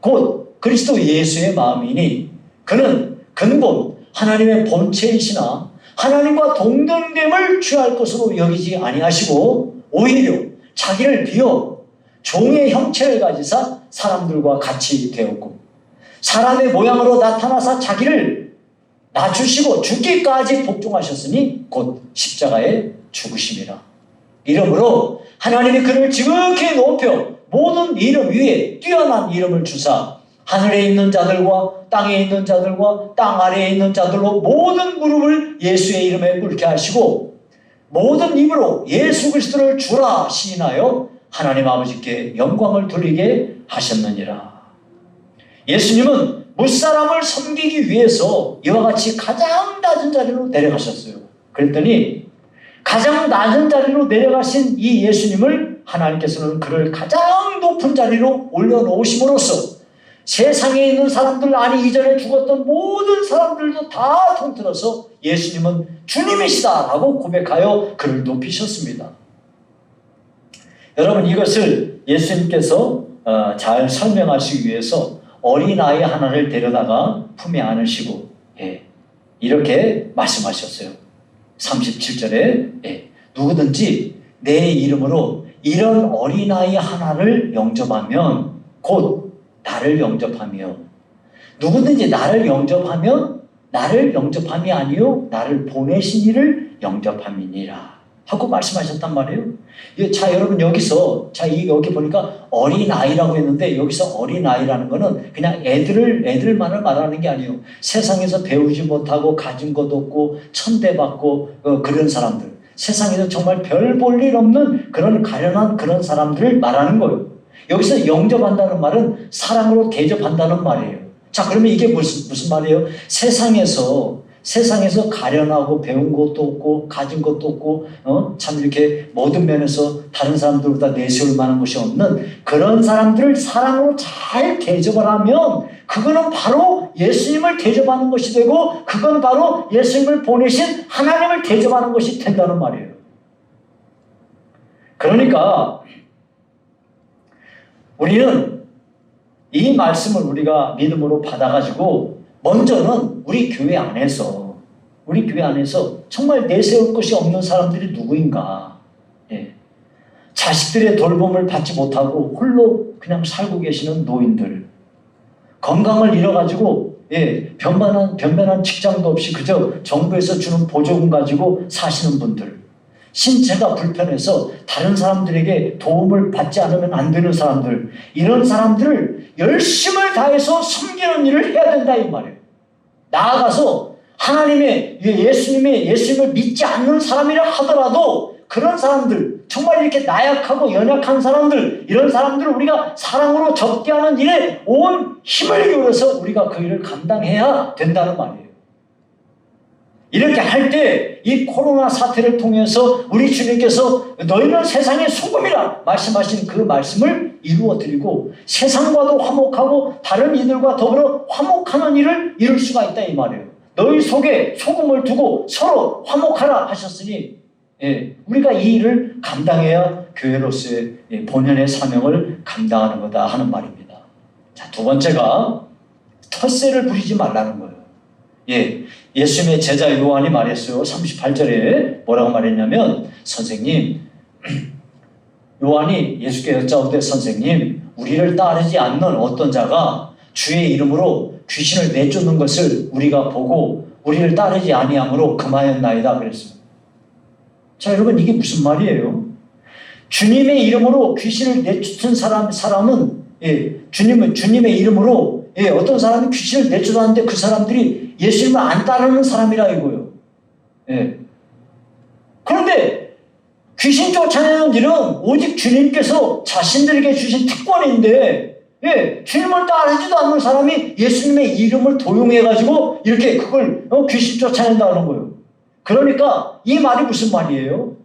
곧 그리스도 예수의 마음이니 그는 근본 하나님의 본체이시나 하나님과 동등됨을 취할 것으로 여기지 아니하시고 오히려 자기를 비워 종의 형체를 가지사 사람들과 같이 되었고 사람의 모양으로 나타나사 자기를 낮추시고 죽기까지 복종하셨으니 곧 십자가에 죽으심이라. 이러므로 하나님이 그를 지극히 높여 모든 이름 위에 뛰어난 이름을 주사 하늘에 있는 자들과 땅에 있는 자들과 땅 아래에 있는 자들로 모든 무릎을 예수의 이름에 꿇게 하시고 모든 입으로 예수 그리스도를 주라 시인하여 하나님 아버지께 영광을 돌리게 하셨느니라. 예수님은 무사람을 섬기기 위해서 이와 같이 가장 낮은 자리로 내려가셨어요. 그랬더니 가장 낮은 자리로 내려가신 이 예수님을 하나님께서는 그를 가장 높은 자리로 올려놓으심으로써 세상에 있는 사람들, 아니 이전에 죽었던 모든 사람들도 다 통틀어서 예수님은 주님이시다라고 고백하여 그를 높이셨습니다. 여러분 이것을 예수님께서 잘 설명하시기 위해서 어린아이 하나를 데려다가 품에 안으시고 이렇게 말씀하셨어요. 37절에 누구든지 내 이름으로 이런 어린아이 하나를 영접하면 곧 나를 영접하며 누구든지 나를 영접하면 나를 영접함이 아니요 나를 보내신 이를 영접함이니라 하고 말씀하셨단 말이에요. 자 여러분 여기서 여기 보니까 어린아이라고 했는데 여기서 어린아이라는 거는 그냥 애들만을 말하는 게 아니에요. 세상에서 배우지 못하고 가진 것 없고 천대받고 그런 사람들, 세상에서 정말 별 볼 일 없는 그런 가련한 그런 사람들을 말하는 거예요. 여기서 영접한다는 말은 사랑으로 대접한다는 말이에요. 자 그러면 이게 무슨 말이에요? 세상에서 가련하고 배운 것도 없고 가진 것도 없고 참 이렇게 모든 면에서 다른 사람들보다 내세울 만한 것이 없는 그런 사람들을 사랑으로 잘 대접을 하면 그거는 바로 예수님을 대접하는 것이 되고 그건 바로 예수님을 보내신 하나님을 대접하는 것이 된다는 말이에요. 그러니까 우리는 이 말씀을 우리가 믿음으로 받아가지고 먼저는 우리 교회 안에서 정말 내세울 것이 없는 사람들이 누구인가? 자식들의 돌봄을 받지 못하고 홀로 그냥 살고 계시는 노인들, 건강을 잃어가지고 변변한 직장도 없이 그저 정부에서 주는 보조금 가지고 사시는 분들, 신체가 불편해서 다른 사람들에게 도움을 받지 않으면 안 되는 사람들, 이런 사람들을 열심을 다해서 섬기는 일을 해야 된다 이 말이에요. 나아가서 예수님을 믿지 않는 사람이라 하더라도 그런 사람들, 정말 이렇게 나약하고 연약한 사람들, 이런 사람들을 우리가 사랑으로 접대하는 일에 온 힘을 기울여서 우리가 그 일을 감당해야 된다는 말이에요. 이렇게 할 때 이 코로나 사태를 통해서 우리 주님께서 너희는 세상의 소금이라 말씀하신 그 말씀을 이루어드리고 세상과도 화목하고 다른 이들과 더불어 화목하는 일을 이룰 수가 있다 이 말이에요. 너희 속에 소금을 두고 서로 화목하라 하셨으니 우리가 이 일을 감당해야 교회로서의 본연의 사명을 감당하는 거다 하는 말입니다. 자, 두 번째가 텃세를 부리지 말라는 거예요. 예수님의 제자 요한이 말했어요. 38절에 뭐라고 말했냐면 선생님, 요한이 예수께 여짜오되 선생님, 우리를 따르지 않는 어떤 자가 주의 이름으로 귀신을 내쫓는 것을 우리가 보고 우리를 따르지 아니함으로 금하였나이다 그랬어요. 자, 여러분 이게 무슨 말이에요? 주님의 이름으로 귀신을 내쫓은 사람은 주님의 이름으로 어떤 사람이 귀신을 내쫓았는데 그 사람들이 예수님을 안 따르는 사람이라 이거예요. 그런데 귀신 쫓아내는 일은 오직 주님께서 자신들에게 주신 특권인데 주님을 따르지도 않는 사람이 예수님의 이름을 도용해가지고 이렇게 그걸 귀신 쫓아낸다는 거예요. 그러니까 이 말이 무슨 말이에요?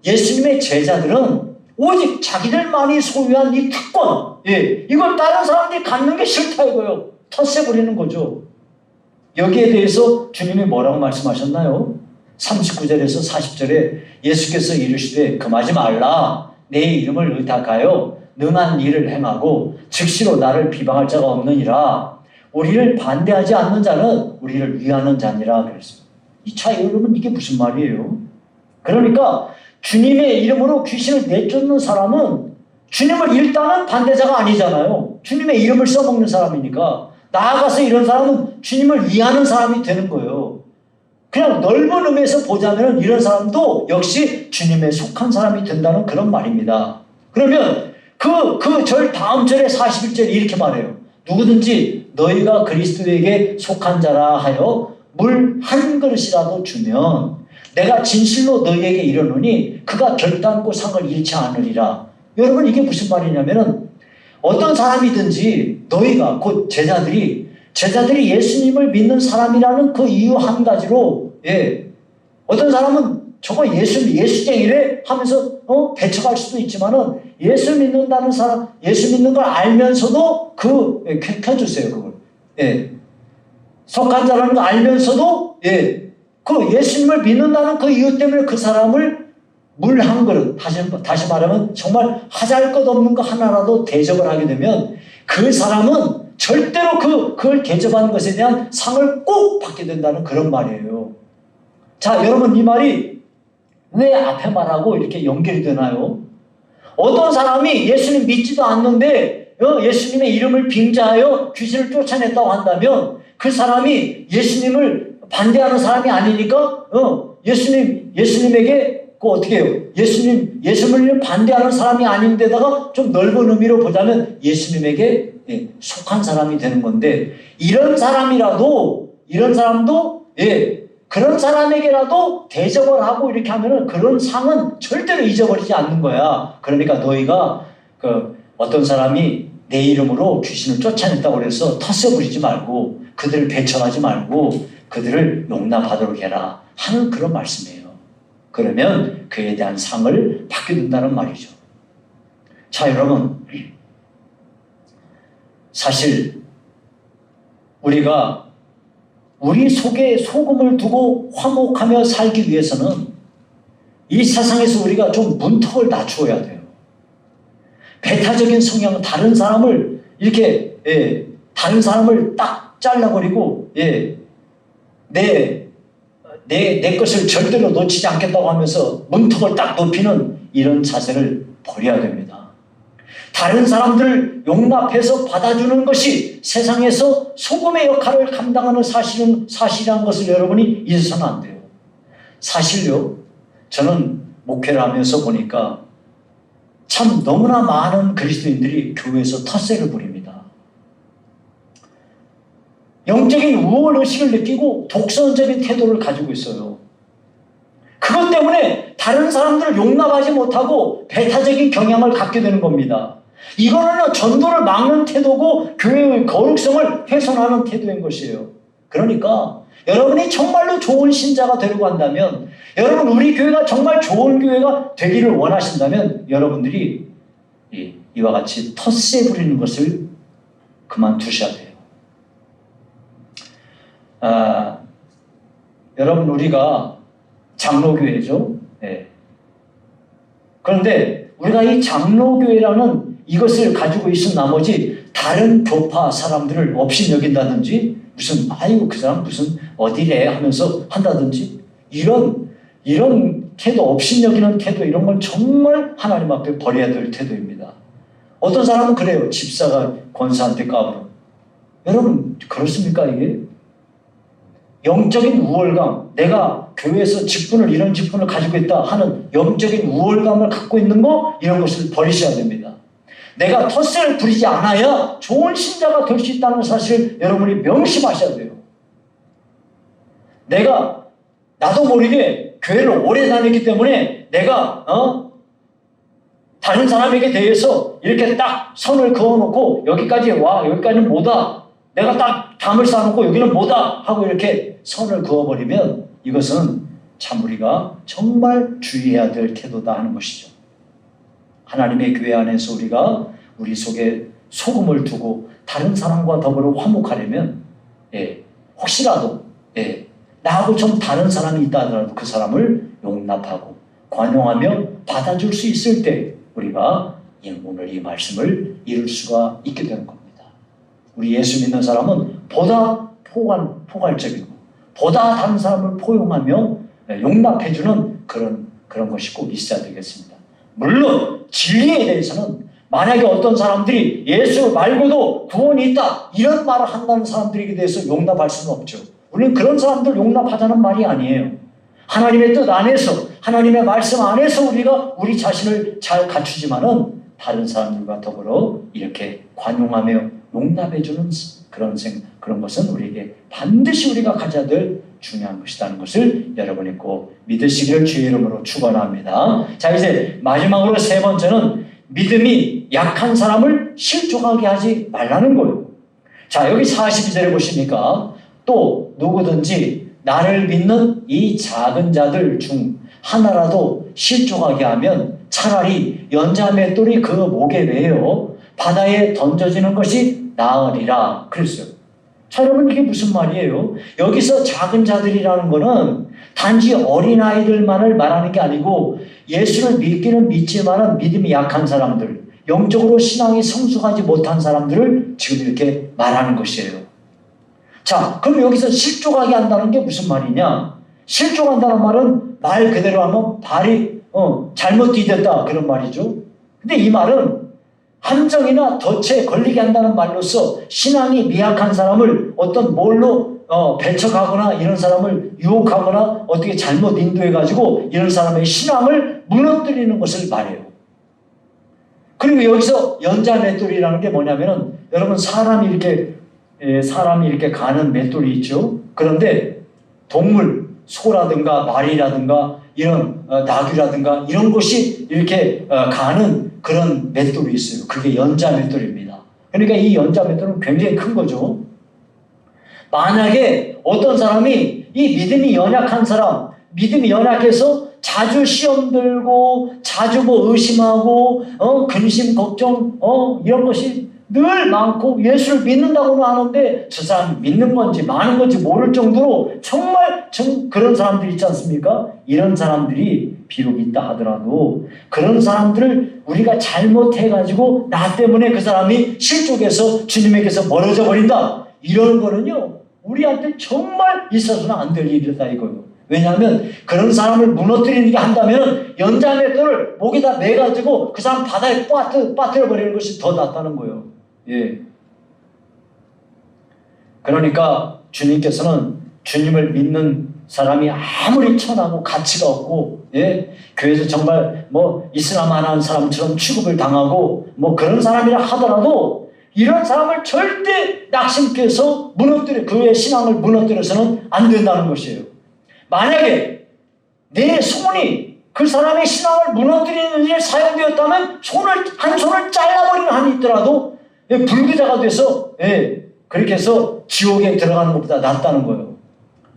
예수님의 제자들은 오직 자기들만이 소유한 이 특권, 이걸 다른 사람들이 갖는 게 싫다 이거예요. 텃세 부리는 거죠. 여기에 대해서 주님이 뭐라고 말씀하셨나요? 39절에서 40절에 예수께서 이르시되 금하지 말라. 내 이름을 의탁하여 능한 일을 행하고 즉시로 나를 비방할 자가 없느니라. 우리를 반대하지 않는 자는 우리를 위하는 자니라 그랬어요. 이 차이 여러분 이게 무슨 말이에요? 그러니까 주님의 이름으로 귀신을 내쫓는 사람은 주님을 일단은 반대자가 아니잖아요. 주님의 이름을 써먹는 사람이니까 나아가서 이런 사람은 주님을 위하는 사람이 되는 거예요. 그냥 넓은 의미에서 보자면 이런 사람도 역시 주님에 속한 사람이 된다는 그런 말입니다. 그러면 그 절 다음 절에 41절에 이렇게 말해요. 누구든지 너희가 그리스도에게 속한 자라 하여 물 한 그릇이라도 주면 내가 진실로 너희에게 이르노니 그가 결단코 상을 잃지 않으리라. 여러분 이게 무슨 말이냐면은 어떤 사람이든지 너희가 곧 제자들이 예수님을 믿는 사람이라는 그 이유 한 가지로 어떤 사람은 저거 예수쟁이래 하면서 배척할 수도 있지만은 예수 믿는다는 사람, 예수 믿는 걸 알면서도 켜주세요 그걸. 속한 자라는 거 알면서도 그 예수님을 믿는다는 그 이유 때문에 그 사람을 물 한 그릇, 다시 말하면 정말 하잘것없는 거 하나라도 대접을 하게 되면 그 사람은 절대로 그걸 대접한 것에 대한 상을 꼭 받게 된다는 그런 말이에요. 자, 여러분 이 말이 왜 앞에 말하고 이렇게 연결이 되나요? 어떤 사람이 예수님 믿지도 않는데 예수님의 이름을 빙자하여 귀신을 쫓아냈다고 한다면 그 사람이 예수님을 반대하는 사람이 아니니까 예수님에게 어떻게 해요? 예수님을 반대하는 사람이 아닌데다가 좀 넓은 의미로 보자면 예수님에게 속한 사람이 되는 건데 이런 사람도 그런 사람에게라도 대접을 하고 이렇게 하면은 그런 상은 절대로 잊어버리지 않는 거야. 그러니까 너희가 어떤 사람이 내 이름으로 귀신을 쫓아냈다고 해서 텃세 부리지 말고 그들을 배척하지 말고 그들을 용납하도록 해라 하는 그런 말씀이에요. 그러면 그에 대한 상을 받게 된다는 말이죠. 자, 여러분 사실 우리가 우리 속에 소금을 두고 화목하며 살기 위해서는 이 세상에서 우리가 좀 문턱을 낮추어야 돼요. 배타적인 성향은 다른 사람을 딱 잘라버리고 내 것을 절대로 놓치지 않겠다고 하면서 문턱을 딱 높이는 이런 자세를 버려야 됩니다. 다른 사람들을 용납해서 받아주는 것이 세상에서 소금의 역할을 감당하는 사실이라는 것을 여러분이 잊어서는 안 돼요. 사실요, 저는 목회를 하면서 보니까 참 너무나 많은 그리스도인들이 교회에서 텃세를 부립니다. 영적인 우월의식을 느끼고 독선적인 태도를 가지고 있어요. 그것 때문에 다른 사람들을 용납하지 못하고 배타적인 경향을 갖게 되는 겁니다. 이거는 전도를 막는 태도고 교회의 거룩성을 훼손하는 태도인 것이에요. 그러니까 여러분이 정말로 좋은 신자가 되려고 한다면, 여러분 우리 교회가 정말 좋은 교회가 되기를 원하신다면 여러분들이 이와 같이 텃세 부리는 것을 그만두셔야 돼요. 여러분 우리가 장로교회죠. 네. 그런데 우리가 이 장로교회라는 이것을 가지고 있은 나머지 다른 교파 사람들을 없이 여긴다든지 무슨 그 사람 무슨 어디래 하면서 한다든지 이런 태도, 없이 여기는 태도, 이런 건 정말 하나님 앞에 버려야 될 태도입니다. 어떤 사람은 그래요. 집사가 권사한테 까불어. 여러분 그렇습니까 이게? 영적인 우월감, 내가 교회에서 이런 직분을 가지고 있다 하는 영적인 우월감을 갖고 있는 거, 이런 것을 버리셔야 됩니다. 내가 텃세를 부리지 않아야 좋은 신자가 될 수 있다는 사실을 여러분이 명심하셔야 돼요. 나도 모르게 교회를 오래 다녔기 때문에 내가 다른 사람에게 대해서 이렇게 딱 선을 그어놓고 여기까지 와, 여기까지는 뭐다, 내가 딱 담을 쌓아놓고 여기는 뭐다 하고 이렇게 선을 그어버리면 이것은 참 우리가 정말 주의해야 될 태도다 하는 것이죠. 하나님의 교회 안에서 우리가 우리 속에 소금을 두고 다른 사람과 더불어 화목하려면 혹시라도 나하고 좀 다른 사람이 있다 하더라도 그 사람을 용납하고 관용하며 받아줄 수 있을 때 우리가 오늘 이 말씀을 이룰 수가 있게 되는 겁니다. 우리 예수 믿는 사람은 보다 포괄적이고 보다 다른 사람을 포용하며 용납해주는 그런 것이 꼭 있어야 되겠습니다. 물론 진리에 대해서는 만약에 어떤 사람들이 예수 말고도 구원이 있다 이런 말을 한다는 사람들에게 대해서 용납할 수는 없죠. 우리는 그런 사람들 용납하자는 말이 아니에요. 하나님의 뜻 안에서, 하나님의 말씀 안에서 우리가 우리 자신을 잘 갖추지만은 다른 사람들과 더불어 이렇게 관용하며 용납해주는 그런 것은 우리에게 반드시 우리가 가져야 될 중요한 것이라는 것을 여러분이 꼭 믿으시기를 주의 이름으로 축원합니다. 자, 이제 마지막으로 세 번째는 믿음이 약한 사람을 실족하게 하지 말라는 거예요. 자, 여기 42절에 보시니까 또 누구든지 나를 믿는 이 작은 자들 중 하나라도 실족하게 하면 차라리 연자 맷돌이 그 목에 매여 바다에 던져지는 것이 나으리라 그랬어요. 자, 여러분 이게 무슨 말이에요? 여기서 작은 자들이라는 거는 단지 어린아이들만을 말하는 게 아니고 예수를 믿기는 믿지만은 믿음이 약한 사람들, 영적으로 신앙이 성숙하지 못한 사람들을 지금 이렇게 말하는 것이에요. 자, 그럼 여기서 실족하게 한다는 게 무슨 말이냐? 실족한다는 말은 말 그대로 하면 발이 잘못 디뎠다 그런 말이죠. 근데 이 말은 함정이나 덫에 걸리게 한다는 말로서 신앙이 미약한 사람을 어떤 뭘로 배척하거나 이런 사람을 유혹하거나 어떻게 잘못 인도해가지고 이런 사람의 신앙을 무너뜨리는 것을 말해요. 그리고 여기서 연자 맷돌이라는 게 뭐냐면은 여러분 사람이 이렇게 가는 맷돌이 있죠. 그런데 동물, 소라든가 말이라든가 이런 나귀라든가 이런 것이 이렇게 가는 그런 맷돌이 있어요. 그게 연자 맷돌입니다. 그러니까 이 연자 맷돌은 굉장히 큰 거죠. 만약에 어떤 사람이 이 믿음이 연약한 사람, 믿음이 연약해서 자주 시험 들고 자주 의심하고 근심 걱정 이런 것이 늘 많고 예수를 믿는다고는 하는데 저 사람이 믿는 건지 많은 건지 모를 정도로 정말 그런 사람들이 있지 않습니까? 이런 사람들이 비록 있다 하더라도 그런 사람들을 우리가 잘못해가지고 나 때문에 그 사람이 실족해서 주님에게서 멀어져 버린다. 이런 거는요 우리한테 정말 있어서는 안 될 일이다 이거예요. 왜냐하면 그런 사람을 무너뜨리는 게 한다면 연자 맷돌을 목에다 매가지고 그 사람 바다에 빠뜨려 버리는 것이 더 낫다는 거예요. 예. 그러니까 주님께서는 주님을 믿는 사람이 아무리 천하고 가치가 없고 교회에서 정말 이슬람 하는 사람처럼 취급을 당하고 그런 사람이라 하더라도 이런 사람을 절대 낙심께서 그의 신앙을 무너뜨려서는 안 된다는 것이에요. 만약에 내 손이 그 사람의 신앙을 무너뜨리는 일에 사용되었다면 한 손을 잘라버리는 한이 있더라도 불구자가 돼서 그렇게 해서 지옥에 들어가는 것보다 낫다는 거예요.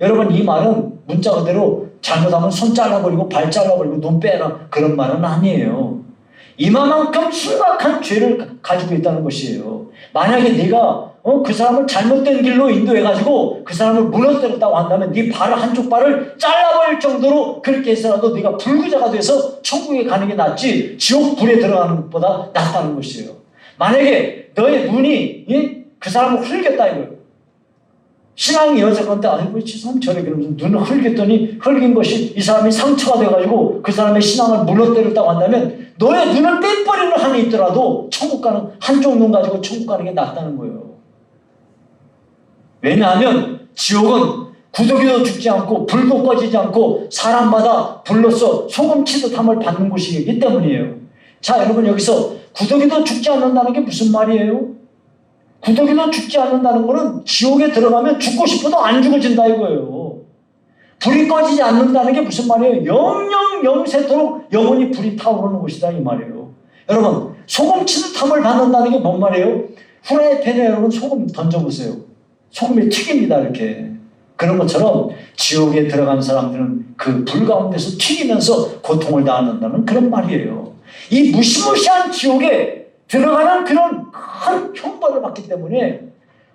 여러분, 이 말은 문자 그대로 잘못하면 손 잘라버리고 발 잘라버리고 눈 빼라 그런 말은 아니에요. 이만큼 심각한 죄를 가지고 있다는 것이에요. 만약에 네가 그 사람을 잘못된 길로 인도해가지고 그 사람을 무너뜨렸다고 한다면 네 발을 한쪽 발을 잘라버릴 정도로 그렇게 해서라도 네가 불구자가 돼서 천국에 가는 게 낫지 지옥 불에 들어가는 것보다 낫다는 것이에요. 만약에 너의 눈이 그 사람을 흘겼다 이거예요. 신앙이 여자건데 아이고 이 사람 저래 그러면서 눈을 흘겼더니 흘긴 것이 이 사람이 상처가 돼가지고 그 사람의 신앙을 무너뜨렸다고 한다면 너의 눈을 빼버리는 한이 있더라도 천국 가는 한쪽 눈 가지고 천국 가는 게 낫다는 거예요. 왜냐하면 지옥은 구더기도 죽지 않고 불도 꺼지지 않고 사람마다 불로써 소금 치듯함을 받는 곳이기 때문이에요. 자, 여러분, 여기서 구더기도 죽지 않는다는 게 무슨 말이에요? 구더기도 죽지 않는다는 것은 지옥에 들어가면 죽고 싶어도 안 죽어진다 이거예요. 불이 꺼지지 않는다는 게 무슨 말이에요? 영영 영세토록 영원히 불이 타오르는 곳이다 이 말이에요. 여러분, 소금 치듯함을 받는다는 게 뭔 말이에요? 후라이팬에 여러분 소금 던져보세요. 소금이 튀깁니다 이렇게. 그런 것처럼 지옥에 들어간 사람들은 그 불 가운데서 튀기면서 고통을 당한다는 그런 말이에요. 이 무시무시한 지옥에 들어가는 그런 큰 형벌을 받기 때문에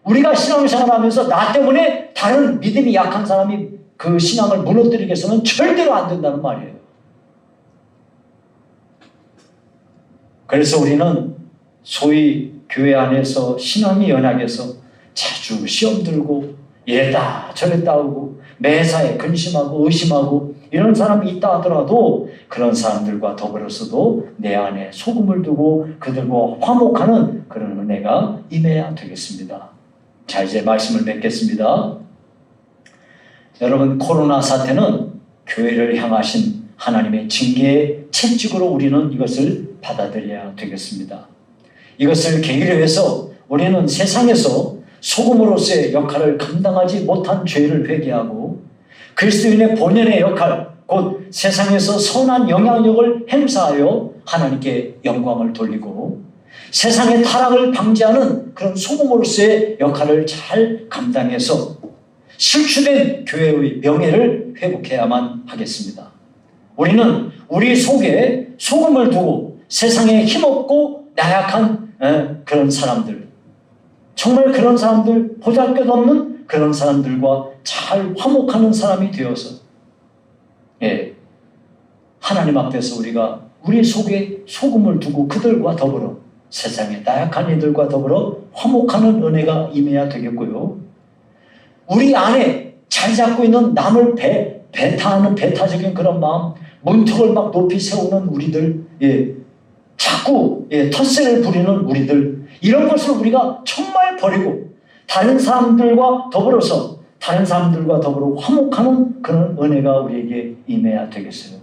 우리가 신앙생활을 하면서 나 때문에 다른 믿음이 약한 사람이 그 신앙을 무너뜨리기 위해서는 절대로 안 된다는 말이에요. 그래서 우리는 소위 교회 안에서 신앙이 연약해서 자주 시험 들고 이랬다 저랬다 하고 매사에 근심하고 의심하고 이런 사람이 있다 하더라도 그런 사람들과 더불어서도 내 안에 소금을 두고 그들과 화목하는 그런 은혜가 임해야 되겠습니다. 자, 이제 말씀을 맺겠습니다. 여러분, 코로나 사태는 교회를 향하신 하나님의 징계의 채찍으로 우리는 이것을 받아들여야 되겠습니다. 이것을 계기로 해서 우리는 세상에서 소금으로서의 역할을 감당하지 못한 죄를 회개하고 그리스도인의 본연의 역할, 곧 세상에서 선한 영향력을 행사하여 하나님께 영광을 돌리고 세상의 타락을 방지하는 그런 소금으로서의 역할을 잘 감당해서 실추된 교회의 명예를 회복해야만 하겠습니다. 우리는 우리 속에 소금을 두고 세상에 힘없고 나약한 그런 사람들, 정말 그런 사람들, 보잘것없는 그런 사람들과 잘 화목하는 사람이 되어서 하나님 앞에서 우리가 우리 속에 소금을 두고 그들과 더불어 세상에 나약한 이들과 더불어 화목하는 은혜가 임해야 되겠고요. 우리 안에 자리 잡고 있는 남을 배타하는 배타적인 그런 마음, 문턱을 막 높이 세우는 우리들, 자꾸 텃세를 부리는 우리들, 이런 것을 우리가 정말 버리고 다른 사람들과 더불어 화목하는 그런 은혜가 우리에게 임해야 되겠어요.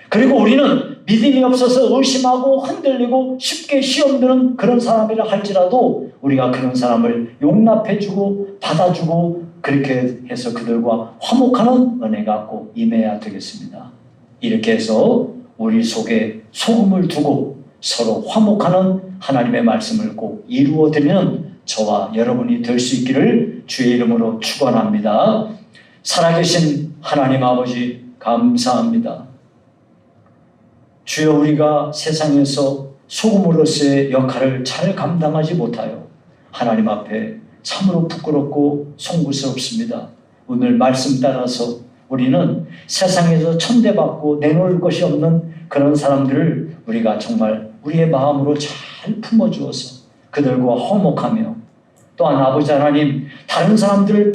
그리고 우리는 믿음이 없어서 의심하고 흔들리고 쉽게 시험드는 그런 사람이라 할지라도 우리가 그런 사람을 용납해주고 받아주고 그렇게 해서 그들과 화목하는 은혜가 꼭 임해야 되겠습니다. 이렇게 해서 우리 속에 소금을 두고 서로 화목하는 하나님의 말씀을 꼭 이루어드리는 저와 여러분이 될 수 있기를 주의 이름으로 축원합니다. 살아계신 하나님 아버지 감사합니다. 주여, 우리가 세상에서 소금으로서의 역할을 잘 감당하지 못하여 하나님 앞에 참으로 부끄럽고 송구스럽습니다. 오늘 말씀 따라서 우리는 세상에서 천대받고 내놓을 것이 없는 그런 사람들을 우리가 정말 우리의 마음으로 잘 품어주어서 그들과 화목하며, 또한 아버지 하나님, 다른 사람들을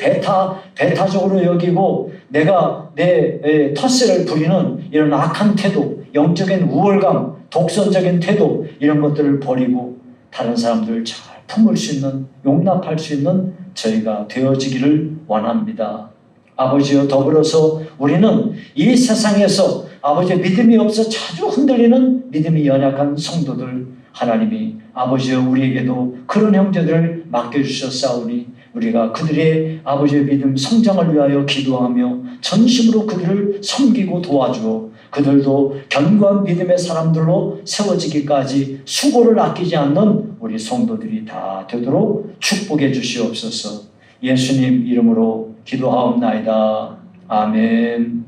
배타적으로 여기고 내가 내 텃세를 부리는 이런 악한 태도, 영적인 우월감, 독선적인 태도, 이런 것들을 버리고 다른 사람들을 잘 품을 수 있는, 용납할 수 있는 저희가 되어지기를 원합니다. 아버지여, 더불어서 우리는 이 세상에서 아버지 믿음이 없어 자주 흔들리는 믿음이 연약한 성도들, 하나님이 아버지여 우리에게도 그런 형제들을 맡겨주셨사오니 우리가 그들의 아버지의 믿음 성장을 위하여 기도하며 전심으로 그들을 섬기고 도와주어 그들도 견고한 믿음의 사람들로 세워지기까지 수고를 아끼지 않는 우리 성도들이 다 되도록 축복해 주시옵소서. 예수님 이름으로 기도하옵나이다. 아멘.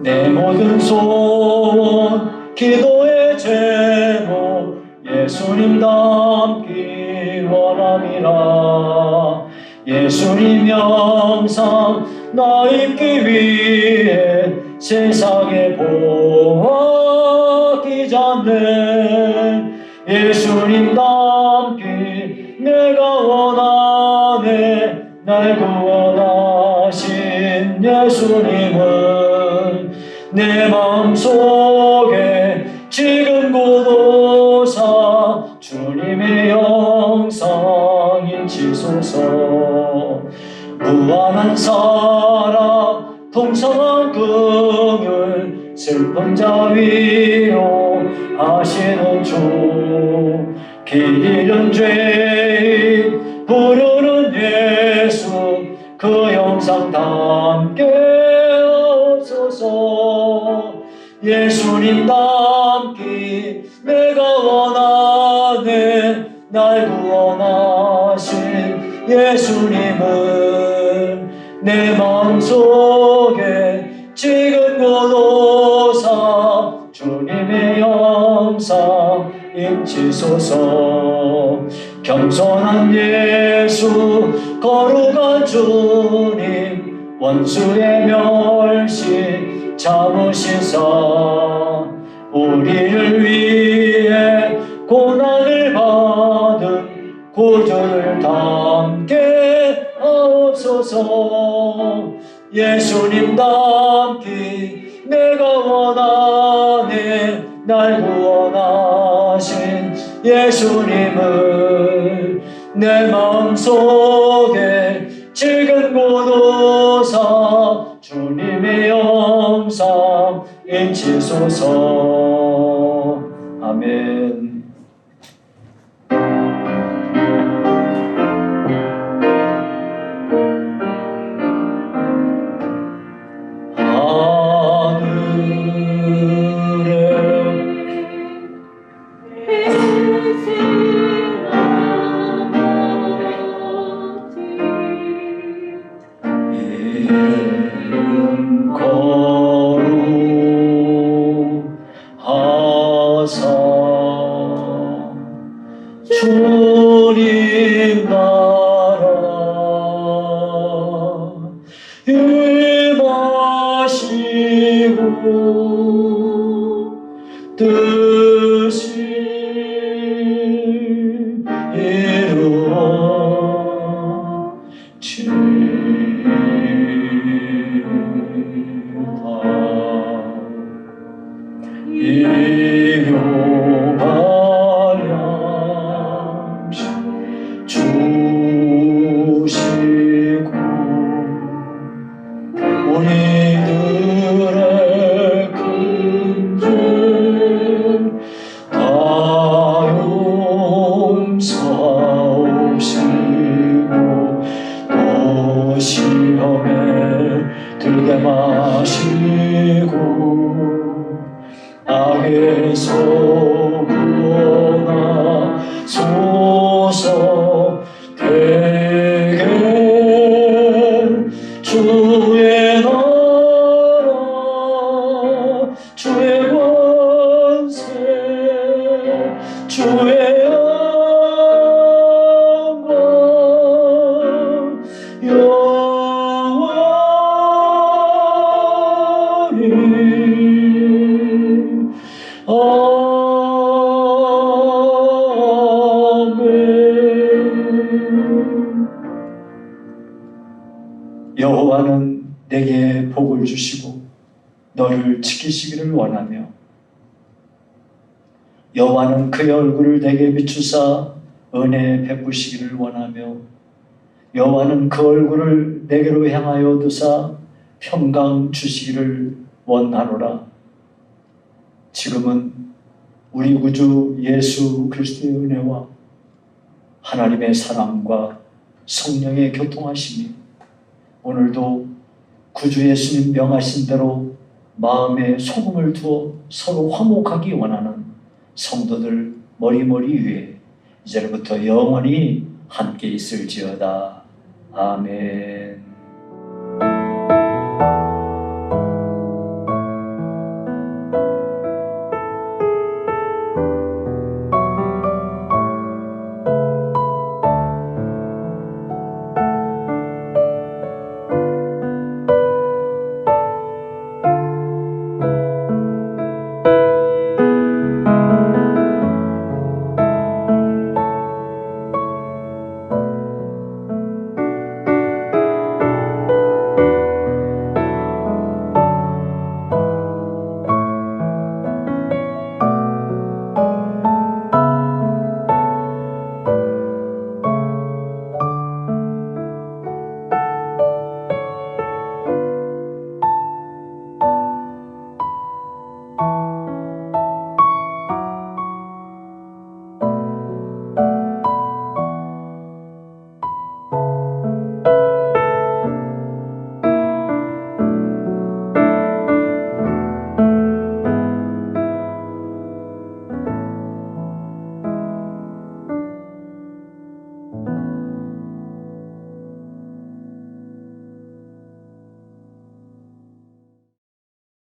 내 모든 소원 기도의 제목 예수님 닮기 원함이라. 예수님 영상 나 입기 위해 세상에 보았기 전에 예수님 닮기 내가 원하네. 날 구원하신 예수님은 내 마음속에 지금 고도사 주님의 영상 인치소서. 무한한 사랑 풍성한 긍휼 슬픈 자 위로 하시는 주. 길 잃은 죄인 부르는 예수 그 영상 담게 하옵소서. 예수님 닮기 내가 원하네. 날 구원하신 예수님은 내 마음속에 지금 고도사 주님의 영상 인치소서. 겸손한 예수 거룩한 주님 원수의 멸시 참으시사 우리를 위해 고난을 받은 구주를 담게 하옵소서. 예수님 닮기 내가 원하네. 날 구원하신 예수님을 내 마음속에 지금 고도사 주님의 영상 인치소서. 아멘. 주님 나라 임하시고 뜻이 우리들의 큰 죄 다 용서하옵시고 또 시험에 들게 마시고 악에서 구원하소서. 되게 주의 나라 주의 권세 주의 영광 영원히 아멘. 여호와는 내게 복을 주시고 너를 지키시기를 원하며 여호와는 그의 얼굴을 내게 비추사 은혜 베푸시기를 원하며 여호와는 그 얼굴을 내게로 향하여 두사 평강 주시기를 원하노라. 지금은 우리 구주 예수 그리스도의 은혜와 하나님의 사랑과 성령의 교통하심이 오늘도 구주 예수님 명하신 대로 마음에 소금을 두어 서로 화목하기 원하는 성도들 머리머리 위에 이제부터 영원히 함께 있을지어다. 아멘.